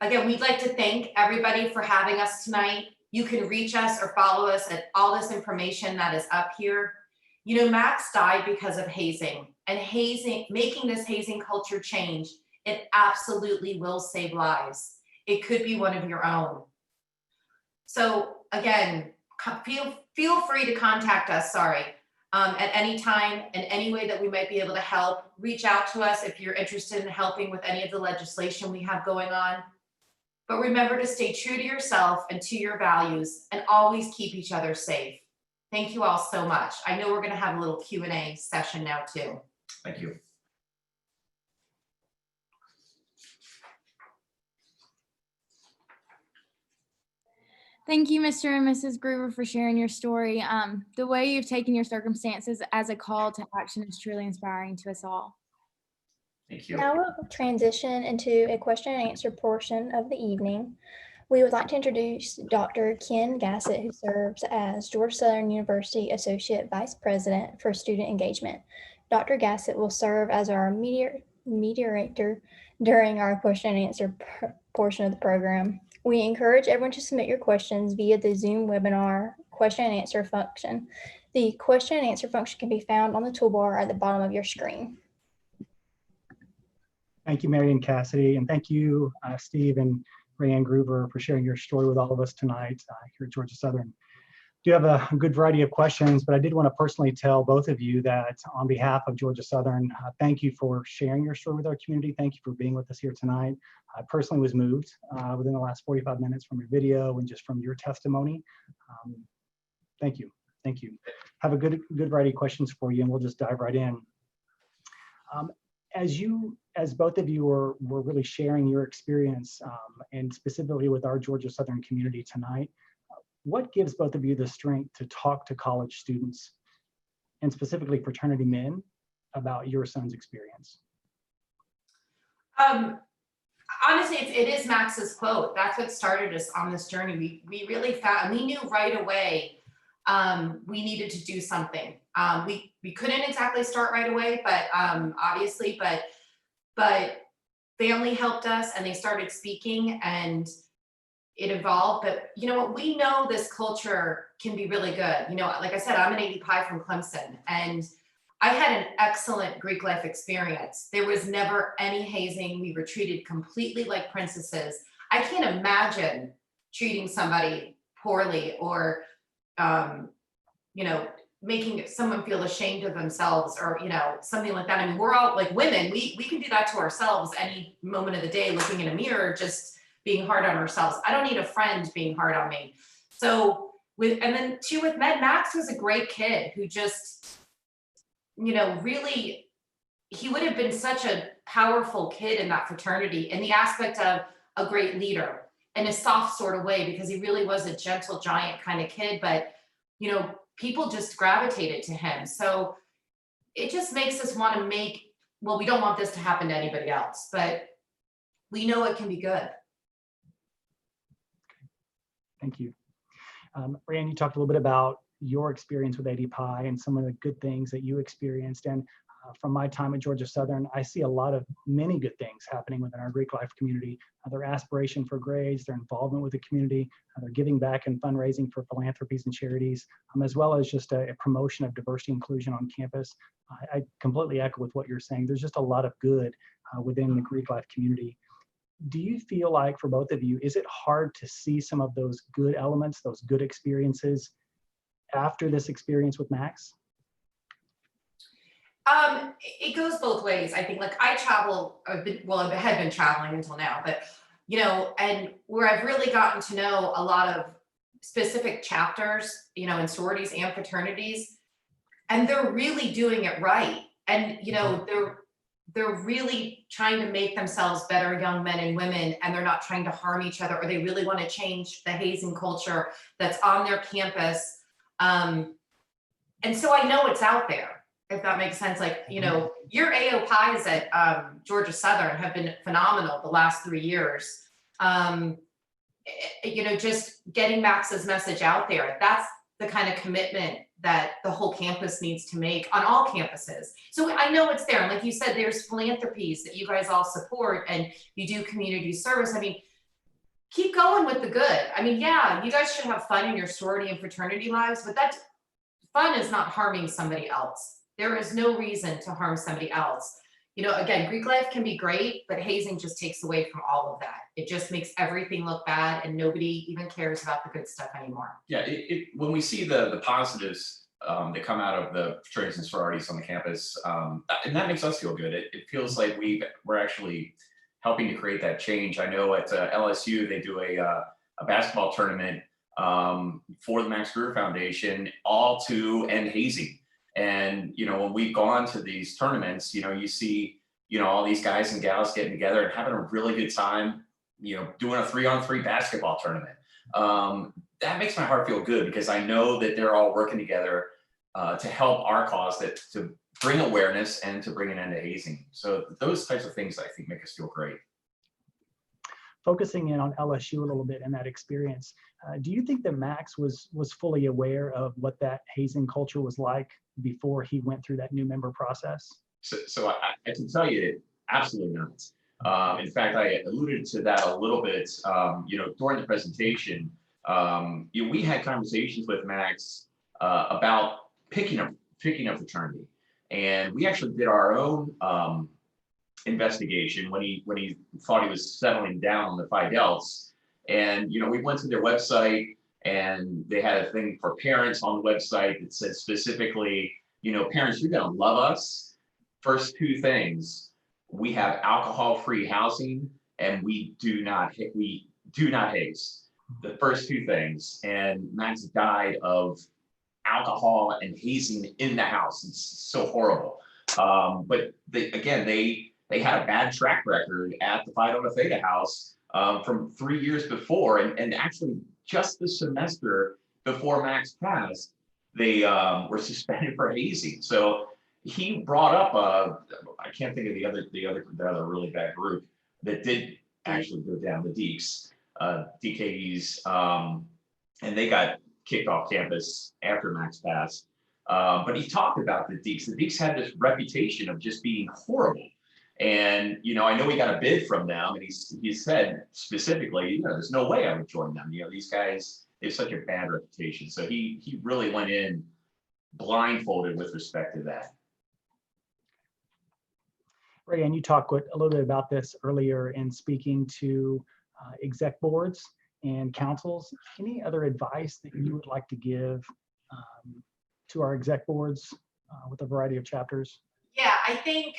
Again, we'd like to thank everybody for having us tonight. You can reach us or follow us at all this information that is up here. You know, Max died because of hazing, and hazing, making this hazing culture change, it absolutely will save lives. It could be one of your own. So again, feel free to contact us, at any time in any way that we might be able to help. Reach out to us if you're interested in helping with any of the legislation we have going on. But remember to stay true to yourself and to your values and always keep each other safe. Thank you all so much. I know we're going to have a little Q&A session now too. Thank you. Thank you, Mr. and Mrs. Gruver, for sharing your story. The way you've taken your circumstances as a call to action is truly inspiring to us all. Thank you. Now we'll transition into a question and answer portion of the evening. We would like to introduce Dr. Ken Gassett, who serves as Georgia Southern University Associate Vice President for Student Engagement. Dr. Gassett will serve as our mediator during our question and answer portion of the program. We encourage everyone to submit your questions via the Zoom webinar question and answer function. The question and answer function can be found on the toolbar at the bottom of your screen. Thank you, Mary and Cassidy, and thank you, Steve and Rayanne Gruver, for sharing your story with all of us tonight here at Georgia Southern. do have a good variety of questions, but I did want to personally tell both of you that on behalf of Georgia Southern, thank you for sharing your story with our community. Thank you for being with us here tonight. I personally was moved within the last 45 minutes from your video and just from your testimony. Thank you. Thank you. Have a good variety of questions for you, and we'll just dive right in. As both of you were really sharing your experience, and specifically with our Georgia Southern community tonight, what gives both of you the strength to talk to college students, and specifically fraternity men, about your son's experience? Honestly, it is Max's quote. That's what started us on this journey. We really found, we knew right away we needed to do something. We couldn't exactly start right away, but obviously, but family helped us, and they started speaking, and it evolved. But you know what, we know this culture can be really good. You know, like I said, I'm an 80 Pi from Clemson, and I had an excellent Greek life experience. There was never any hazing. We were treated completely like princesses. I can't imagine treating somebody poorly, or you know, making someone feel ashamed of themselves, or you know, something like that. I mean, we're all like women, we can do that to ourselves any moment of the day, looking in a mirror, just being hard on ourselves. I don't need a friend being hard on me. So and then too, with Max was a great kid who just, you know, really, he would have been such a powerful kid in that fraternity, in the aspect of a great leader in a soft sort of way, because he really was a gentle giant kind of kid. But you know, people just gravitated to him. So it just makes us want to well, we don't want this to happen to anybody else, but we know it can be good. Thank you. Rand, you talked a little bit about your experience with 80 Pi and some of the good things that you experienced. And from my time at Georgia Southern, I see a lot of many good things happening within our Greek life community. Their aspiration for grades, their involvement with the community, their giving back and fundraising for philanthropies and charities, as well as just a promotion of diversity and inclusion on campus. I completely echo with what you're saying. There's just a lot of good within the Greek life community. Do you feel like, for both of you, is it hard to see some of those good elements, those good experiences after this experience with Max? It goes both ways. I think, like, I travel, I had been traveling until now, but you know, and where I've really gotten to know a lot of specific chapters, you know, in sororities and fraternities, and they're really doing it right. And you know, they're really trying to make themselves better young men and women, and they're not trying to harm each other, or they really want to change the hazing culture that's on their campus. And so I know it's out there, if that makes sense. Like, you know, your AO Pi's at Georgia Southern have been phenomenal the last 3 years. You know, just getting Max's message out there, that's the kind of commitment that the whole campus needs to make on all campuses. So I know it's there. And like you said, there's philanthropies that you guys all support, and you do community service. I mean, keep going with the good. I mean, yeah, you guys should have fun in your sorority and fraternity lives, but that fun is not harming somebody else. There is no reason to harm somebody else. You know, again, Greek life can be great, but hazing just takes away from all of that. It just makes everything look bad, and nobody even cares about the good stuff anymore. Yeah, when we see the positives that come out of the fraternities and sororities on the campus, and that makes us feel good. It feels like we're actually helping to create that change. I know at LSU, they do a basketball tournament for the Max Gruver Foundation, all to end hazing. And, you know, when we've gone to these tournaments, you know, you see, you know, all these guys and gals getting together and having a really good time, you know, doing a 3-on-3 basketball tournament. That makes my heart feel good, because I know that they're all working together to help our cause, to bring awareness and to bring an end to hazing. So those types of things, I think, make us feel great. Focusing in on LSU a little bit and that experience, do you think that Max was fully aware of what that hazing culture was like before he went through that new member process? So I can tell you, absolutely not. In fact, I alluded to that a little bit, you know, during the presentation. You know, we had conversations with Max about picking a fraternity, and we actually did our own investigation when he thought he was settling down on the Phi Delts. And you know, we went to their website And they had a thing for parents on the website that said specifically, parents, you're gonna love us. First two things, we have alcohol-free housing, and we do not haze. The first two things, and Max died of alcohol and hazing in the house. It's so horrible. But they had a bad track record at the Phi Delta Theta house from 3 years before, and actually just the semester before Max passed, they were suspended for hazing. So he brought up I can't think of the other really bad group that did actually go down, the Deeks, DKEs, and they got kicked off campus after Max passed. But he talked about the Deeks. The Deeks had this reputation of just being horrible. And, I know he got a bid from them, and he said specifically, there's no way I would join them. These guys, they have such a bad reputation. So he really went in blindfolded with respect to that. Ray, and you talked a little bit about this earlier in speaking to exec boards and councils. Any other advice that you would like to give to our exec boards with a variety of chapters? Yeah, I think,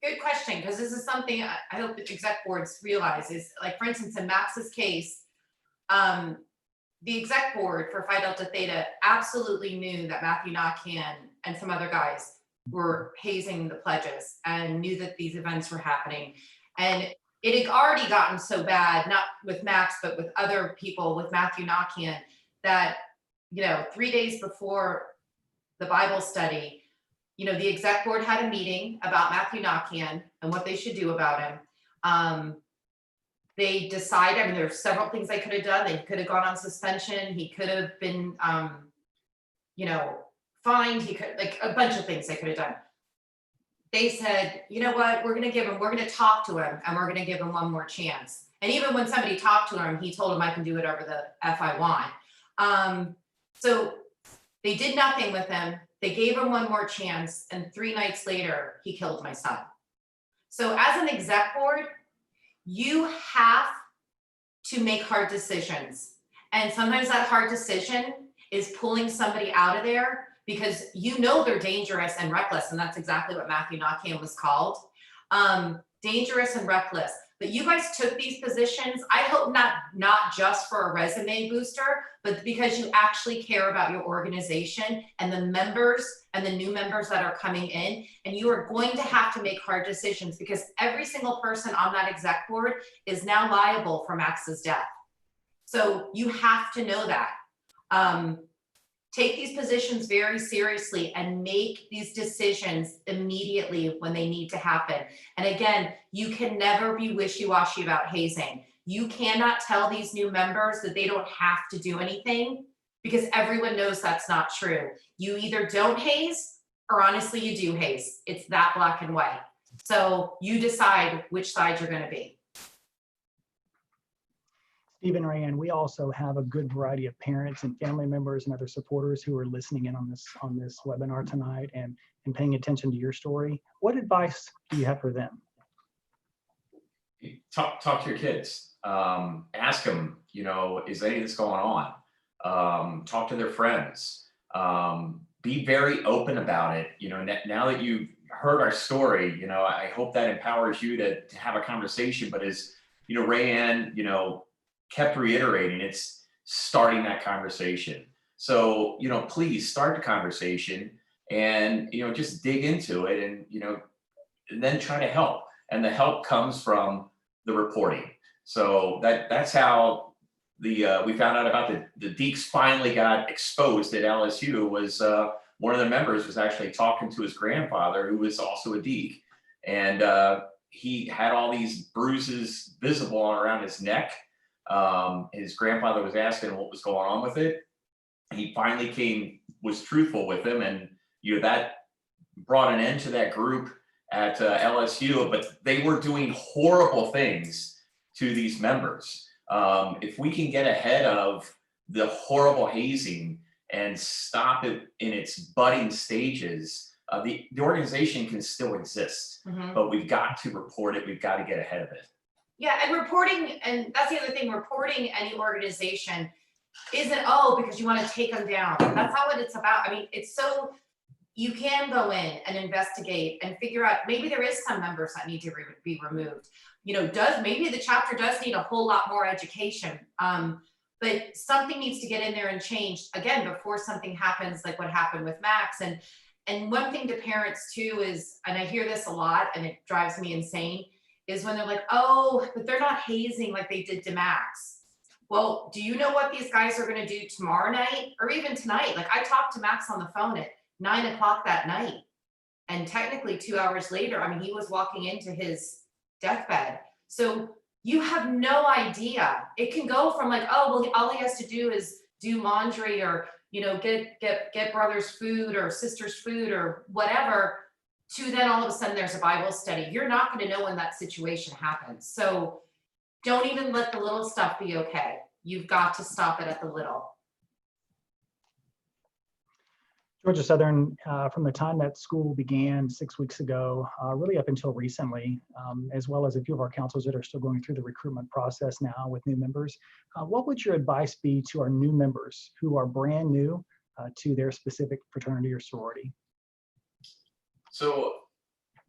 good question, because this is something I hope that exec boards realize is, like, for instance, in Max's case, the exec board for Phi Delta Theta absolutely knew that Matthew Knockan and some other guys were hazing the pledges and knew that these events were happening. And it had already gotten so bad, not with Max, but with other people, with Matthew Knockan, that, 3 days before the Bible study, the exec board had a meeting about Matthew Knockan and what they should do about him. They decided, there's several things they could have done. They could have gone on suspension. He could have been, fined. He could, a bunch of things they could have done. They said, you know what, we're going to talk to him, and we're going to give him one more chance. And even when somebody talked to him, he told him, I can do whatever the F I want. So they did nothing with him. They gave him one more chance, and 3 nights later, he killed my son. So as an exec board, you have to make hard decisions. And sometimes that hard decision is pulling somebody out of there because they're dangerous and reckless, and that's exactly what Matthew Knockan was called. Dangerous and reckless. But you guys took these positions, I hope not just for a resume booster, but because you actually care about your organization and the members and the new members that are coming in. And you are going to have to make hard decisions because every single person on that exec board is now liable for Max's death. So you have to know that. Take these positions very seriously and make these decisions immediately when they need to happen. And again, you can never be wishy-washy about hazing. You cannot tell these new members that they don't have to do anything because everyone knows that's not true. You either don't haze or honestly you do haze. It's that black and white. So you decide which side you're going to be. Steve and Rayanne, we also have a good variety of parents and family members and other supporters who are listening in on this webinar tonight and paying attention to your story. What advice do you have for them? Talk to your kids. Ask them, is any of this going on? Talk to their friends. Be very open about it. Now that you've heard our story, I hope that empowers you to have a conversation. But as Rayanne, kept reiterating, it's starting that conversation. So, please start the conversation and, just dig into it and then try to help. And the help comes from the reporting. So that's how we found out about the Deeks finally got exposed at LSU. Was one of the members was actually talking to his grandfather, who was also a Deek. And he had all these bruises visible around his neck. His grandfather was asking what was going on with it. He finally was truthful with him, and that brought an end to that group at LSU. But they were doing horrible things to these members. If we can get ahead of the horrible hazing and stop it in its budding stages, the organization can still exist. But we've got to report it. We've got to get ahead of it. Yeah, and reporting, and that's the other thing, reporting any organization isn't, oh, because you want to take them down. That's not what it's about. I mean, it's so, you can go in and investigate and figure out, maybe there is some members that need to be removed. You know, maybe the chapter does need a whole lot more education. But something needs to get in there and change, again, before something happens like what happened with Max. And one thing to parents too is, and I hear this a lot and it drives me insane, is when they're like, oh, but they're not hazing like they did to Max. Well, do you know what these guys are gonna do tomorrow night or even tonight? Like I talked to Max on the phone at 9 o'clock that night. And technically 2 hours later, I mean, he was walking into his deathbed. So you have no idea. It can go from like, oh, well, all he has to do is do laundry or, you know, get brother's food or sister's food or whatever, to then all of a sudden there's a Bible study. You're not going to know when that situation happens. So don't even let the little stuff be okay. You've got to stop it at the little. Georgia Southern, from the time that school began 6 weeks ago, really up until recently, as well as a few of our counselors that are still going through the recruitment process now with new members, what would your advice be to our new members who are brand new to their specific fraternity or sorority? So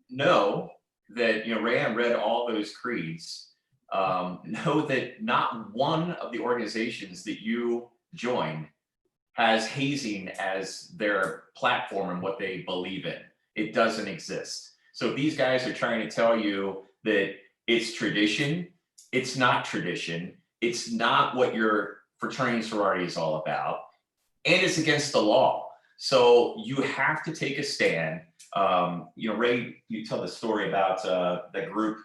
know that, you know, Rayanne read all those creeds. Know that not one of the organizations that you join has hazing as their platform and what they believe in. It doesn't exist. So if these guys are trying to tell you that it's tradition, it's not tradition. It's not what your fraternity and sorority is all about. And it's against the law. So you have to take a stand. You know, Ray, you tell the story about that group,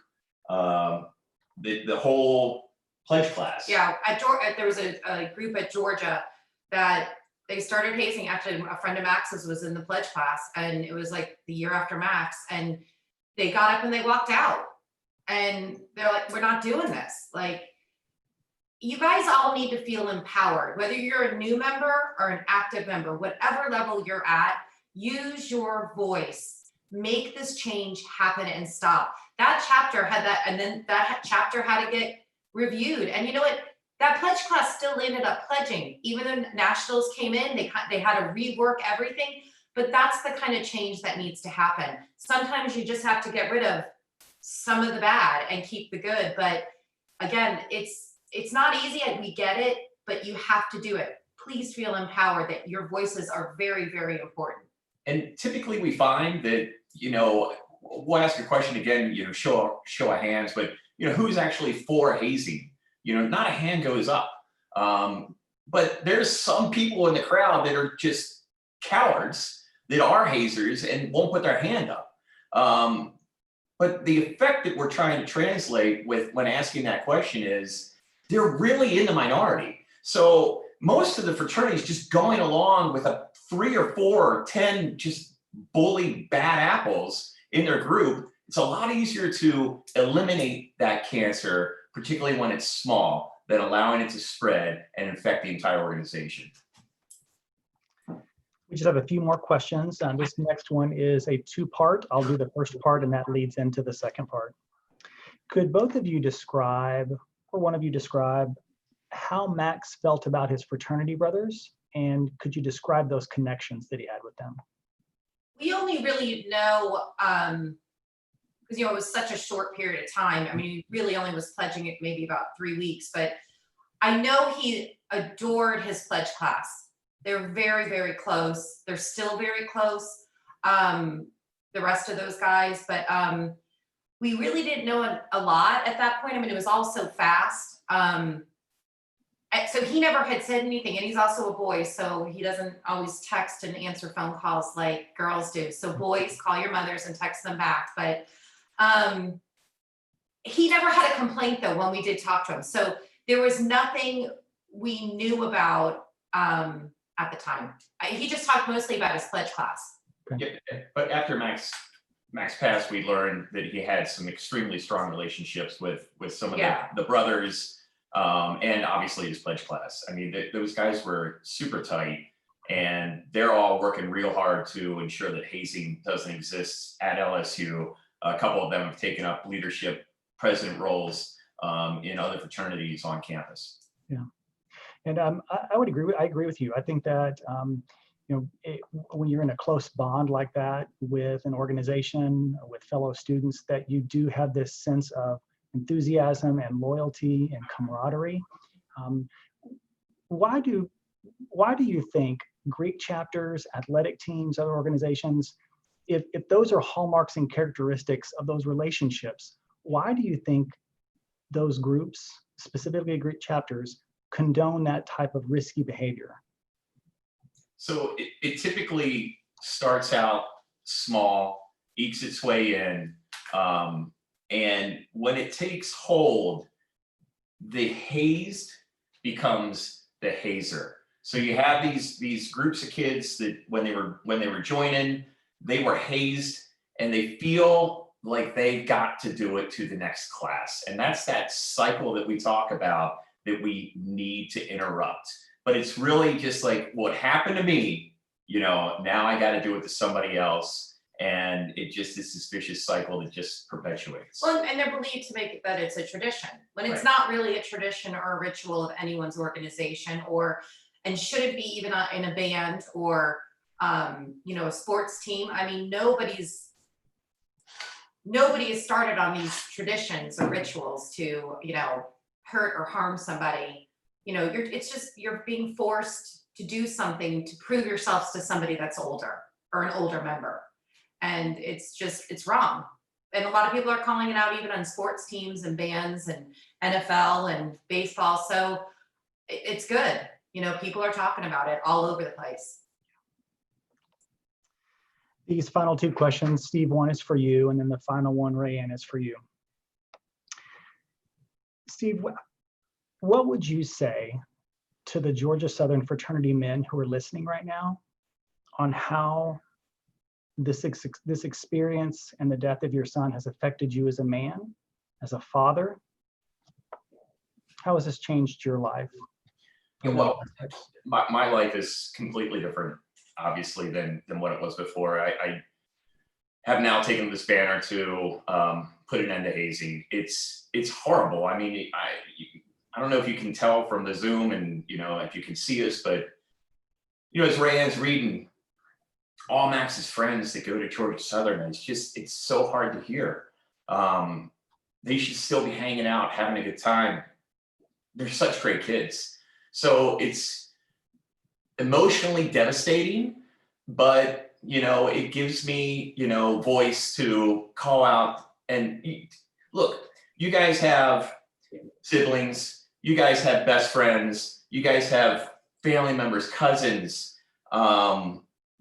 the whole pledge class. Yeah, at Georgia, there was a group at Georgia that they started hazing. Actually, a friend of Max's was in the pledge class, and it was like the year after Max, and they got up and they walked out, and they're like, we're not doing this. Like, you guys all need to feel empowered, whether you're a new member or an active member, whatever level you're at, use your voice, make this change happen and stop. That chapter had that, and then that chapter had to get reviewed. And you know what? That pledge class still ended up pledging. Even though nationals came in, they had to rework everything. But that's the kind of change that needs to happen. Sometimes you just have to get rid of some of the bad and keep the good. But again, it's not easy. We get it, but you have to do it. Please feel empowered that your voices are very, very important. And typically we find that, you know, we'll ask a question again, you know, show of hands, but, you know, who's actually for hazing? You know, not a hand goes up. But there's some people in the crowd that are just cowards that are hazers and won't put their hand up. But the effect that we're trying to translate when asking that question is they're really in the minority. So most of the fraternities just going along with a 3 or 4 or 10 just bully bad apples in their group. It's a lot easier to eliminate that cancer, particularly when it's small, than allowing it to spread and infect the entire organization. We just have a few more questions. This next one is a two-part. I'll do the first part and that leads into the second part. Could both of you describe, or one of you describe, how Max felt about his fraternity brothers? And could you describe those connections that he had with them? We only really know, because, you know, it was such a short period of time. I mean, he really only was pledging it maybe about 3 weeks, but I know he adored his pledge class. They're very, very close. They're still very close, the rest of those guys, but we really didn't know a lot at that point. I mean, it was all so fast. So he never had said anything, and he's also a boy, so he doesn't always text and answer phone calls like girls do. So boys, call your mothers and text them back. But he never had a complaint though when we did talk to him. So there was nothing we knew about at the time. He just talked mostly about his pledge class. Yeah, but after Max passed, we learned that he had some extremely strong relationships with some of the brothers, and obviously his pledge class. I mean, those guys were super tight, and they're all working real hard to ensure that hazing doesn't exist at LSU. A couple of them have taken up leadership president roles in other fraternities on campus. Yeah, and I would agree. I agree with you. I think that when you're in a close bond like that with an organization, with fellow students, that you do have this sense of enthusiasm and loyalty and camaraderie. Why do you think Greek chapters, athletic teams, other organizations, if those are hallmarks and characteristics of those relationships, why do you think those groups, specifically Greek chapters, condone that type of risky behavior? So it typically starts out small, ekes its way in, and when it takes hold, the hazed becomes the hazer. So you have these groups of kids that when they were joining, they were hazed, and they feel like they've got to do it to the next class. And that's that cycle that we talk about that we need to interrupt. But it's really just like what happened to me, now I got to do it to somebody else. And it just is this vicious cycle that just perpetuates. Well, and they're believed to make it that it's a tradition when it's Right. not really a tradition or a ritual of anyone's organization, and should it be even in a band or a sports team? I mean, nobody has started on these traditions or rituals to hurt or harm somebody. You're being forced to do something to prove yourselves to somebody that's older or an older member. And it's wrong. And a lot of people are calling it out even on sports teams and bands and NFL and baseball. So it's good. People are talking about it all over the place. These final two questions, Steve, one is for you, and then the final one, Rayanne, is for you. Steve, what would you say to the Georgia Southern fraternity men who are listening right now on how this experience and the death of your son has affected you as a man, as a father? How has this changed your life? Well, my life is completely different, obviously, than what it was before. I have now taken this banner to put an end to hazing. It's horrible. I mean, I don't know if you can tell from the Zoom and if you can see us, but as Rayanne's reading, all Max's friends that go to Georgia Southern, it's so hard to hear. They should still be hanging out, having a good time. They're such great kids. So it's emotionally devastating, but it gives me voice to call out. And look, you guys have siblings, you guys have best friends, you guys have family members, cousins,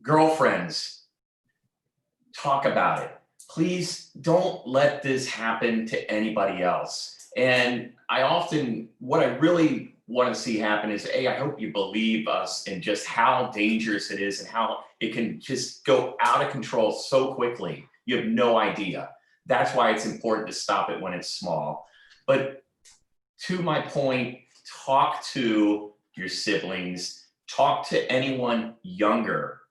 girlfriends. Talk about it. Please don't let this happen to anybody else. And what I really want to see happen is, I hope you believe us in just how dangerous it is and how it can just go out of control so quickly. You have no idea. That's why it's important to stop it when it's small. But to my point, talk to your siblings, talk to anyone younger.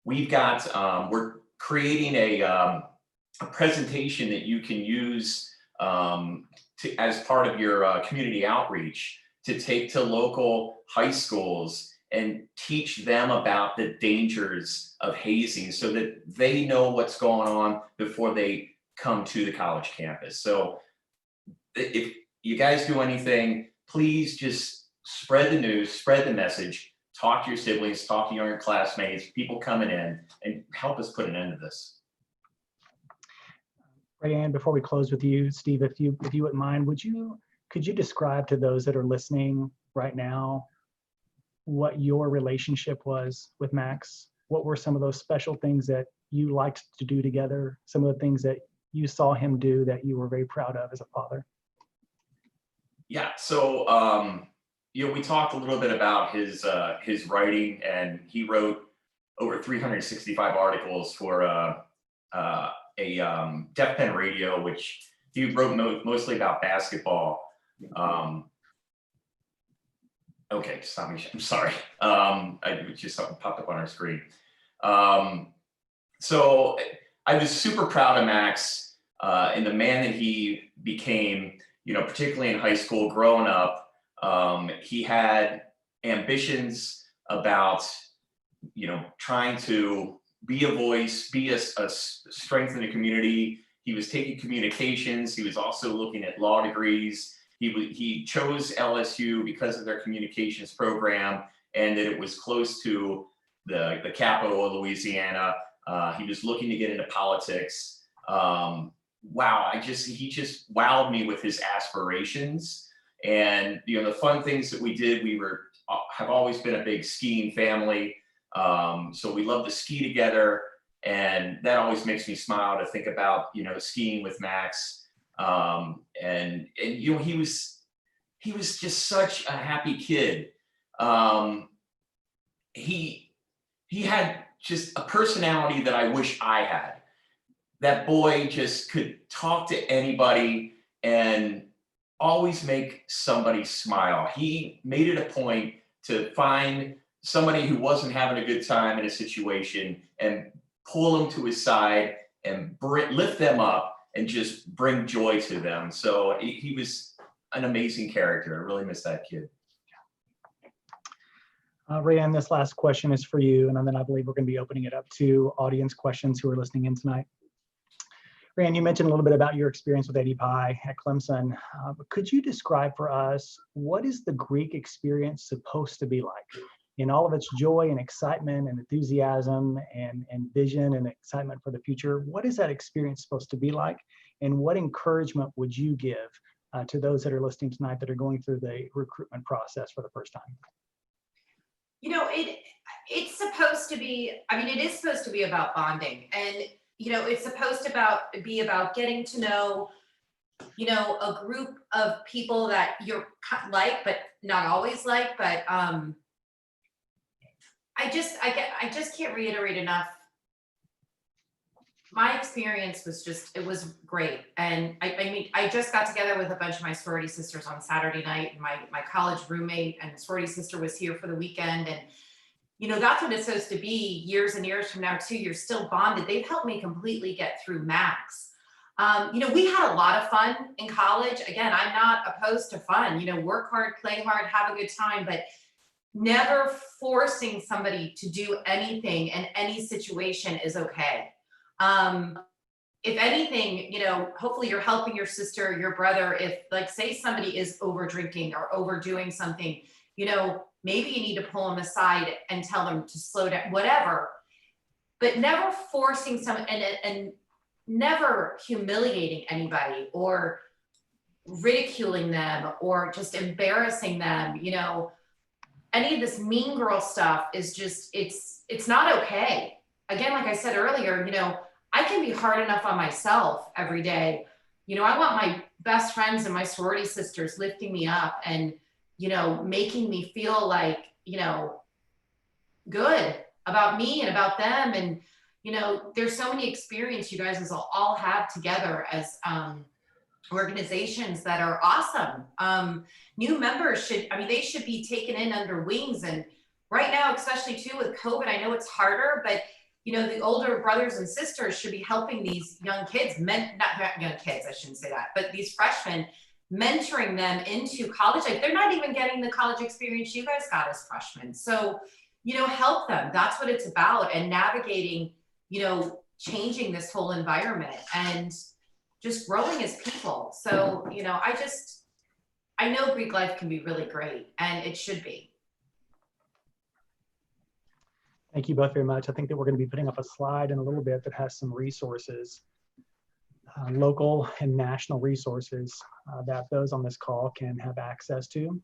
We've got, we're creating a presentation that you can use as part of your community outreach to take to local high schools and teach them about the dangers of hazing so that they know what's going on before they come to the college campus. So if you guys do anything, please just spread the news, spread the message, talk to your siblings, talk to your classmates, people coming in, and help us put an end to this. Rayanne, before we close with you, Steve, if you wouldn't mind, could you describe to those that are listening right now what your relationship was with Max? What were some of those special things that you liked to do together? Some of the things that you saw him do that you were very proud of as a father? Yeah, so we talked a little bit about his writing, and he wrote over 365 articles for a Deaf Pen Radio, which he wrote mostly about basketball. Okay, stop me. I'm sorry. Just something popped up on our screen. So I was super proud of Max and the man that he became. particularly in high school, growing up, he had ambitions about, trying to be a voice, be a strength in the community. He was taking communications. He was also looking at law degrees. He chose LSU because of their communications program and that it was close to the capital of Louisiana. He was looking to get into politics. Wow, he just wowed me with his aspirations. And the fun things that we did, have always been a big skiing family. So we love to ski together, and that always makes me smile to think about skiing with Max. And he was just such a happy kid. He had just a personality that I wish I had. That boy just could talk to anybody and always make somebody smile. He made it a point to find somebody who wasn't having a good time in a situation and pull them to his side and lift them up and just bring joy to them. So he was an amazing character. I really miss that kid. Rayanne, this last question is for you, and then I believe we're going to be opening it up to audience questions who are listening in tonight. Rayanne, you mentioned a little bit about your experience with Eddie Pye at Clemson. But could you describe for us, what is the Greek experience supposed to be like? In all of its joy and excitement and enthusiasm and vision and excitement for the future, what is that experience supposed to be like? And what encouragement would you give to those that are listening tonight that are going through the recruitment process for the first time? It's supposed to be, it is supposed to be about bonding, and it's supposed to be about getting to know a group of people that you're like, but not always like. But I just can't reiterate enough. My experience was it was great. And I just got together with a bunch of my sorority sisters on Saturday night, and my college roommate and sorority sister was here for the weekend. And, that's what it's supposed to be years and years from now too. You're still bonded. They've helped me completely get through Max. We had a lot of fun in college. Again, I'm not opposed to fun, work hard, play hard, have a good time, but never forcing somebody to do anything in any situation is okay. If anything, hopefully you're helping your sister, your brother. If, like, say somebody is over drinking or overdoing something, maybe you need to pull them aside and tell them to slow down, whatever, but never forcing someone and never humiliating anybody or ridiculing them or just embarrassing them. Any of this mean girl stuff is just, it's not okay. Again, like I said earlier, I can be hard enough on myself every day. I want my best friends and my sorority sisters lifting me up and, making me feel like, good about me and about them. And, there's so many experiences you guys all have together as organizations that are awesome. New members should be taken in under wings. And right now, especially too with COVID, I know it's harder, but the older brothers and sisters should be helping these young kids, not young kids, I shouldn't say that, but these freshmen, mentoring them into college. Like, they're not even getting the college experience you guys got as freshmen. So, help them. That's what it's about. And navigating, changing this whole environment and just growing as people. So, I know Greek life can be really great, and it should be. Thank you both very much. I think that we're going to be putting up a slide in a little bit that has some resources, local and national resources that those on this call can have access to.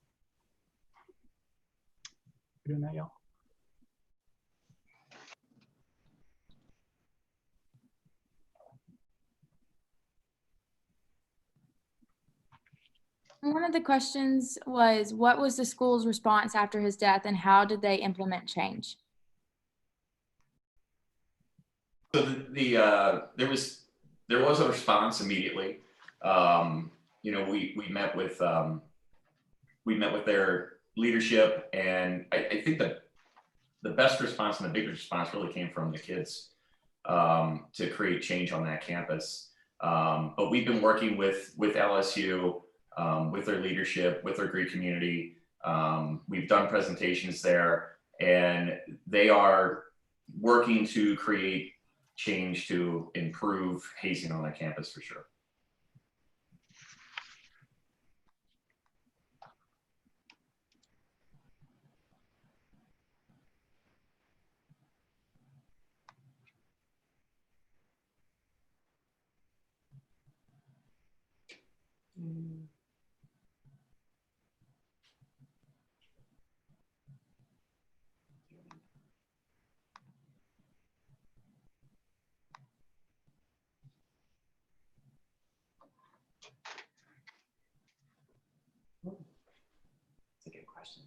We're doing that, y'all. One of the questions was, what was the school's response after his death, and how did they implement change? So there was a response immediately. We met with their leadership, and I think that the best response and the biggest response really came from the kids to create change on that campus. But we've been working with LSU with their leadership, with their Greek community. We've done presentations there, and they are working to create change to improve hazing on their campus for sure. That's a good question.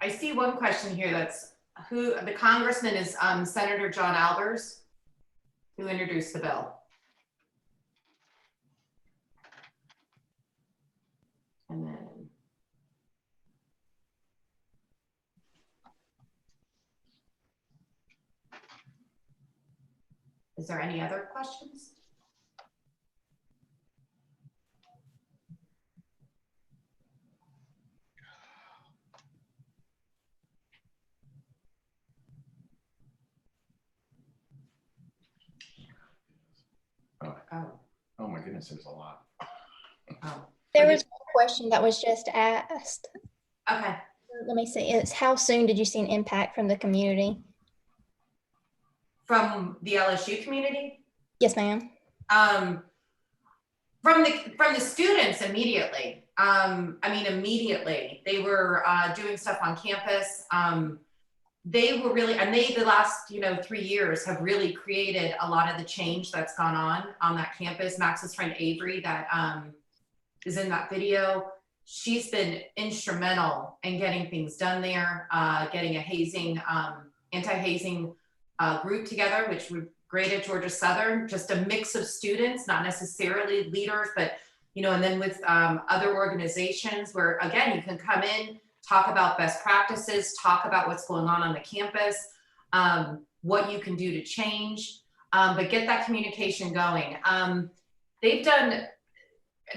I see one question here that's who the congressman is Senator John Albers, who introduced the bill. And then is there any other questions? Oh my goodness, there's a lot. There was one question that was just asked. Okay. Let me see. It's how soon did you see an impact from the community? From the LSU community? Yes, ma'am. From the students immediately. I mean, immediately. They were doing stuff on campus. They were really, and the last 3 years have really created a lot of the change that's gone on that campus. Max's friend Avery that is in that video, she's been instrumental in getting things done there, getting a hazing, anti-hazing group together, which we're great at Georgia Southern, just a mix of students, not necessarily leaders, but and then with other organizations where, again, you can come in, talk about best practices, talk about what's going on the campus, what you can do to change, but get that communication going. They've done,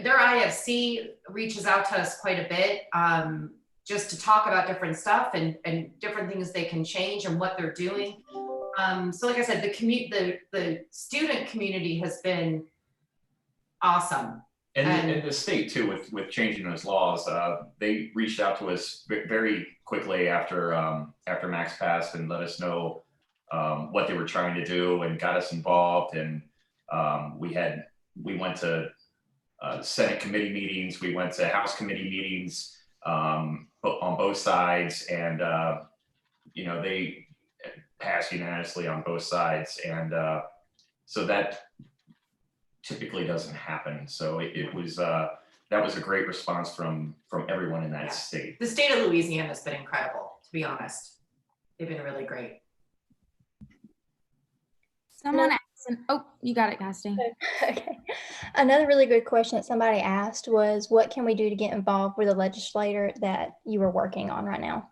their IFC reaches out to us quite a bit just to talk about different stuff and different things they can change and what they're doing. So like I said, the student community has been awesome. And the state too, with changing those laws, they reached out to us very quickly after Max passed and let us know what they were trying to do and got us involved. And we went to Senate committee meetings, we went to House committee meetings on both sides, and they passed unanimously on both sides, and so that typically doesn't happen. So it was that was a great response from everyone in that state. The state of Louisiana has been incredible, to be honest. They've been really great. Someone asked, oh, you got it, Cassidy. Okay. Another really good question that somebody asked was, what can we do to get involved with a legislator that you are working on right now?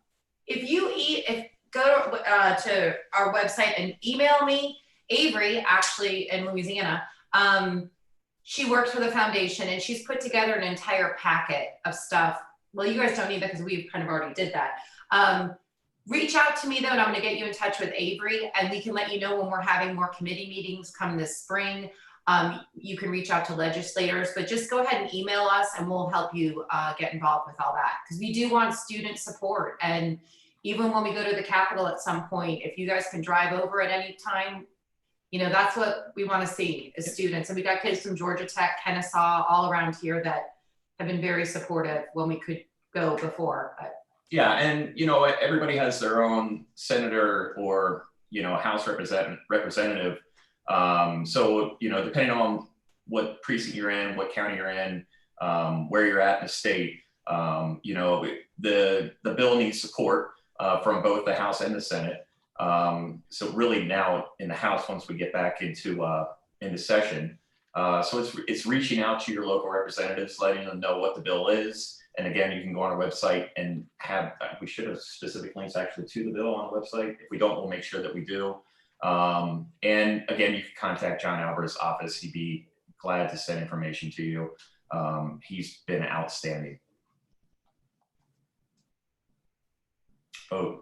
Go to our website and email me. Avery, actually in Louisiana, she works for the foundation and she's put together an entire packet of stuff. Well, you guys don't need that because we've kind of already did that. Reach out to me though, and I'm going to get you in touch with Avery, and we can let you know when we're having more committee meetings come this spring. You can reach out to legislators, but just go ahead and email us and we'll help you get involved with all that, because we do want student support. And even when we go to the Capitol at some point, if you guys can drive over at any time, that's what we want to see as students. And we got kids from Georgia Tech, Kennesaw, all around here that have been very supportive when we could go before. But. Yeah, and everybody has their own senator or House representative. So depending on what precinct you're in, what county you're in, where you're at in the state, the bill needs support from both the House and the Senate. So really now in the House, once we get back into session, so it's reaching out to your local representatives, letting them know what the bill is. And again, you can go on our website and we should have specific links actually to the bill on the website. If we don't, we'll make sure that we do. And again, you can contact John Albert's office. He'd be glad to send information to you. He's been outstanding. Oh.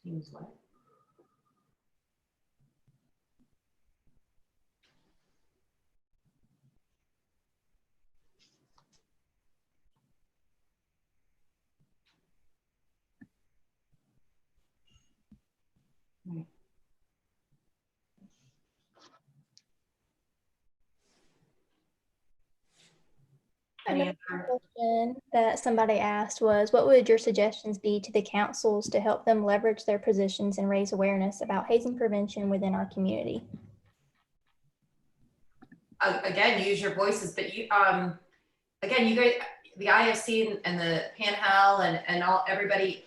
Teams what? Another question that somebody asked was, what would your suggestions be to the councils to help them leverage their positions and raise awareness about hazing prevention within our community? Again, use your voices, but you, again, you guys, the IFC and the Panhandle and all, everybody,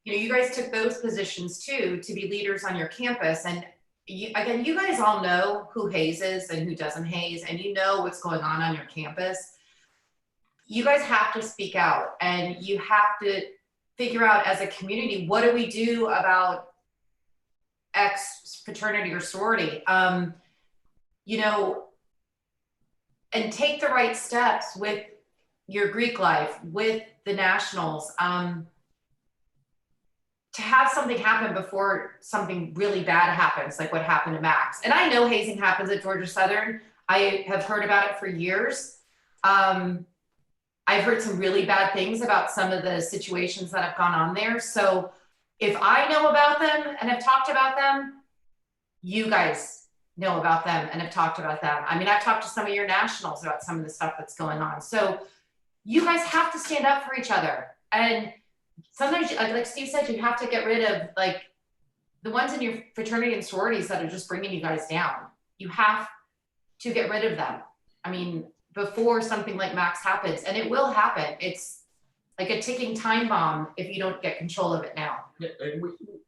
you know, you guys took those positions too, to be leaders on your campus. And you, again, you guys all know who hazes and who doesn't haze, and you know what's going on your campus. You guys have to speak out, and you have to figure out as a community, what do we do about X fraternity or sorority? You know, and take the right steps with your Greek life, with the nationals, to have something happen before something really bad happens, like what happened to Max. And I know hazing happens at Georgia Southern. I have heard about it for years. I've heard some really bad things about some of the situations that have gone on there. So if I know about them and have talked about them, you guys know about them and have talked about them. I mean, I've talked to some of your nationals about some of the stuff that's going on. So you guys have to stand up for each other. And sometimes, like Steve said, you have to get rid of like the ones in your fraternity and sororities that are just bringing you guys down. You have to get rid of them. I mean, before something like Max happens, and it will happen. It's like a ticking time bomb if you don't get control of it now.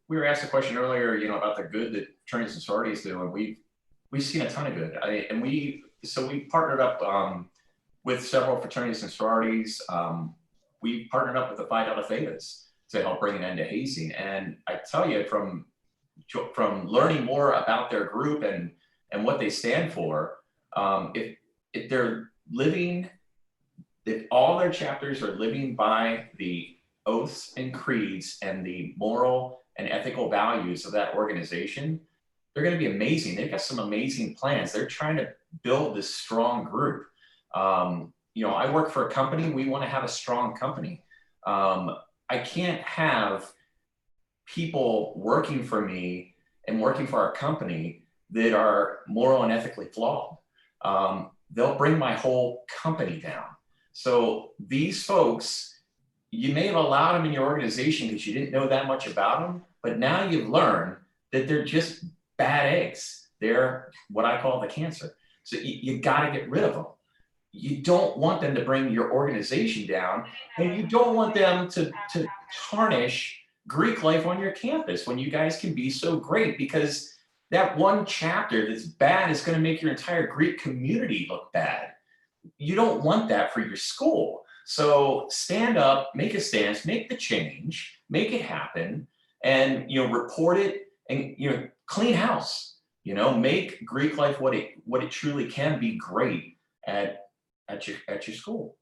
We were asked a question earlier, you know, about the good that fraternities and sororities do, and we've seen a ton of good. We partnered up with several fraternities and sororities. We partnered up with the Phi Delta Thetas to help bring an end to hazing. And I tell you, from learning more about their group and what they stand for, if they're living, if all their chapters are living by the oaths and creeds and the moral and ethical values of that organization, they're going to be amazing. They've got some amazing plans. They're trying to build this strong group. You know, I work for a company. We want to have a strong company. I can't have people working for me and working for our company that are moral and ethically flawed. They'll bring my whole company down. So these folks, you may have allowed them in your organization because you didn't know that much about them, but now you've learned that they're just bad eggs. They're what I call the cancer. So you got to get rid of them. You don't want them to bring your organization down, and you don't want them to tarnish Greek life on your campus when you guys can be so great, because that one chapter that's bad is going to make your entire Greek community look bad. You don't want that for your school. So stand up, make a stance, make the change, make it happen, and report it, and clean house. Make Greek life what it truly can be, great at your school.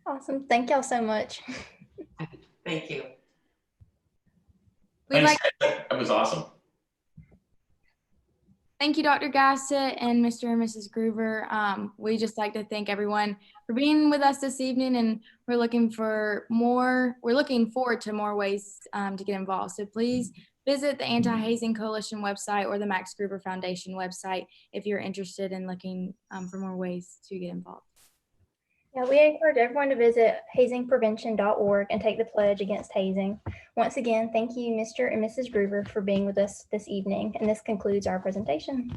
Awesome. Thank y'all so much. Thank you. Thanks. That was awesome. Thank you, Dr. Gassett and Mr. and Mrs. Gruver. We just like to thank everyone for being with us this evening, and we're looking forward to more ways to get involved. So please visit the Anti-Hazing Coalition website or the Max Gruver Foundation website if you're interested in looking for more ways to get involved. Yeah, we encourage everyone to visit hazingprevention.org and take the pledge against hazing. Once again, thank you, Mr. and Mrs. Gruver, for being with us this evening. And this concludes our presentation.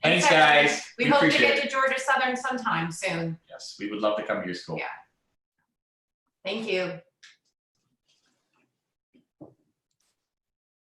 Thanks, guys. We hope to appreciate get it. to Georgia Southern sometime soon. Yes, we would love to come to your school. Yeah. Thank you.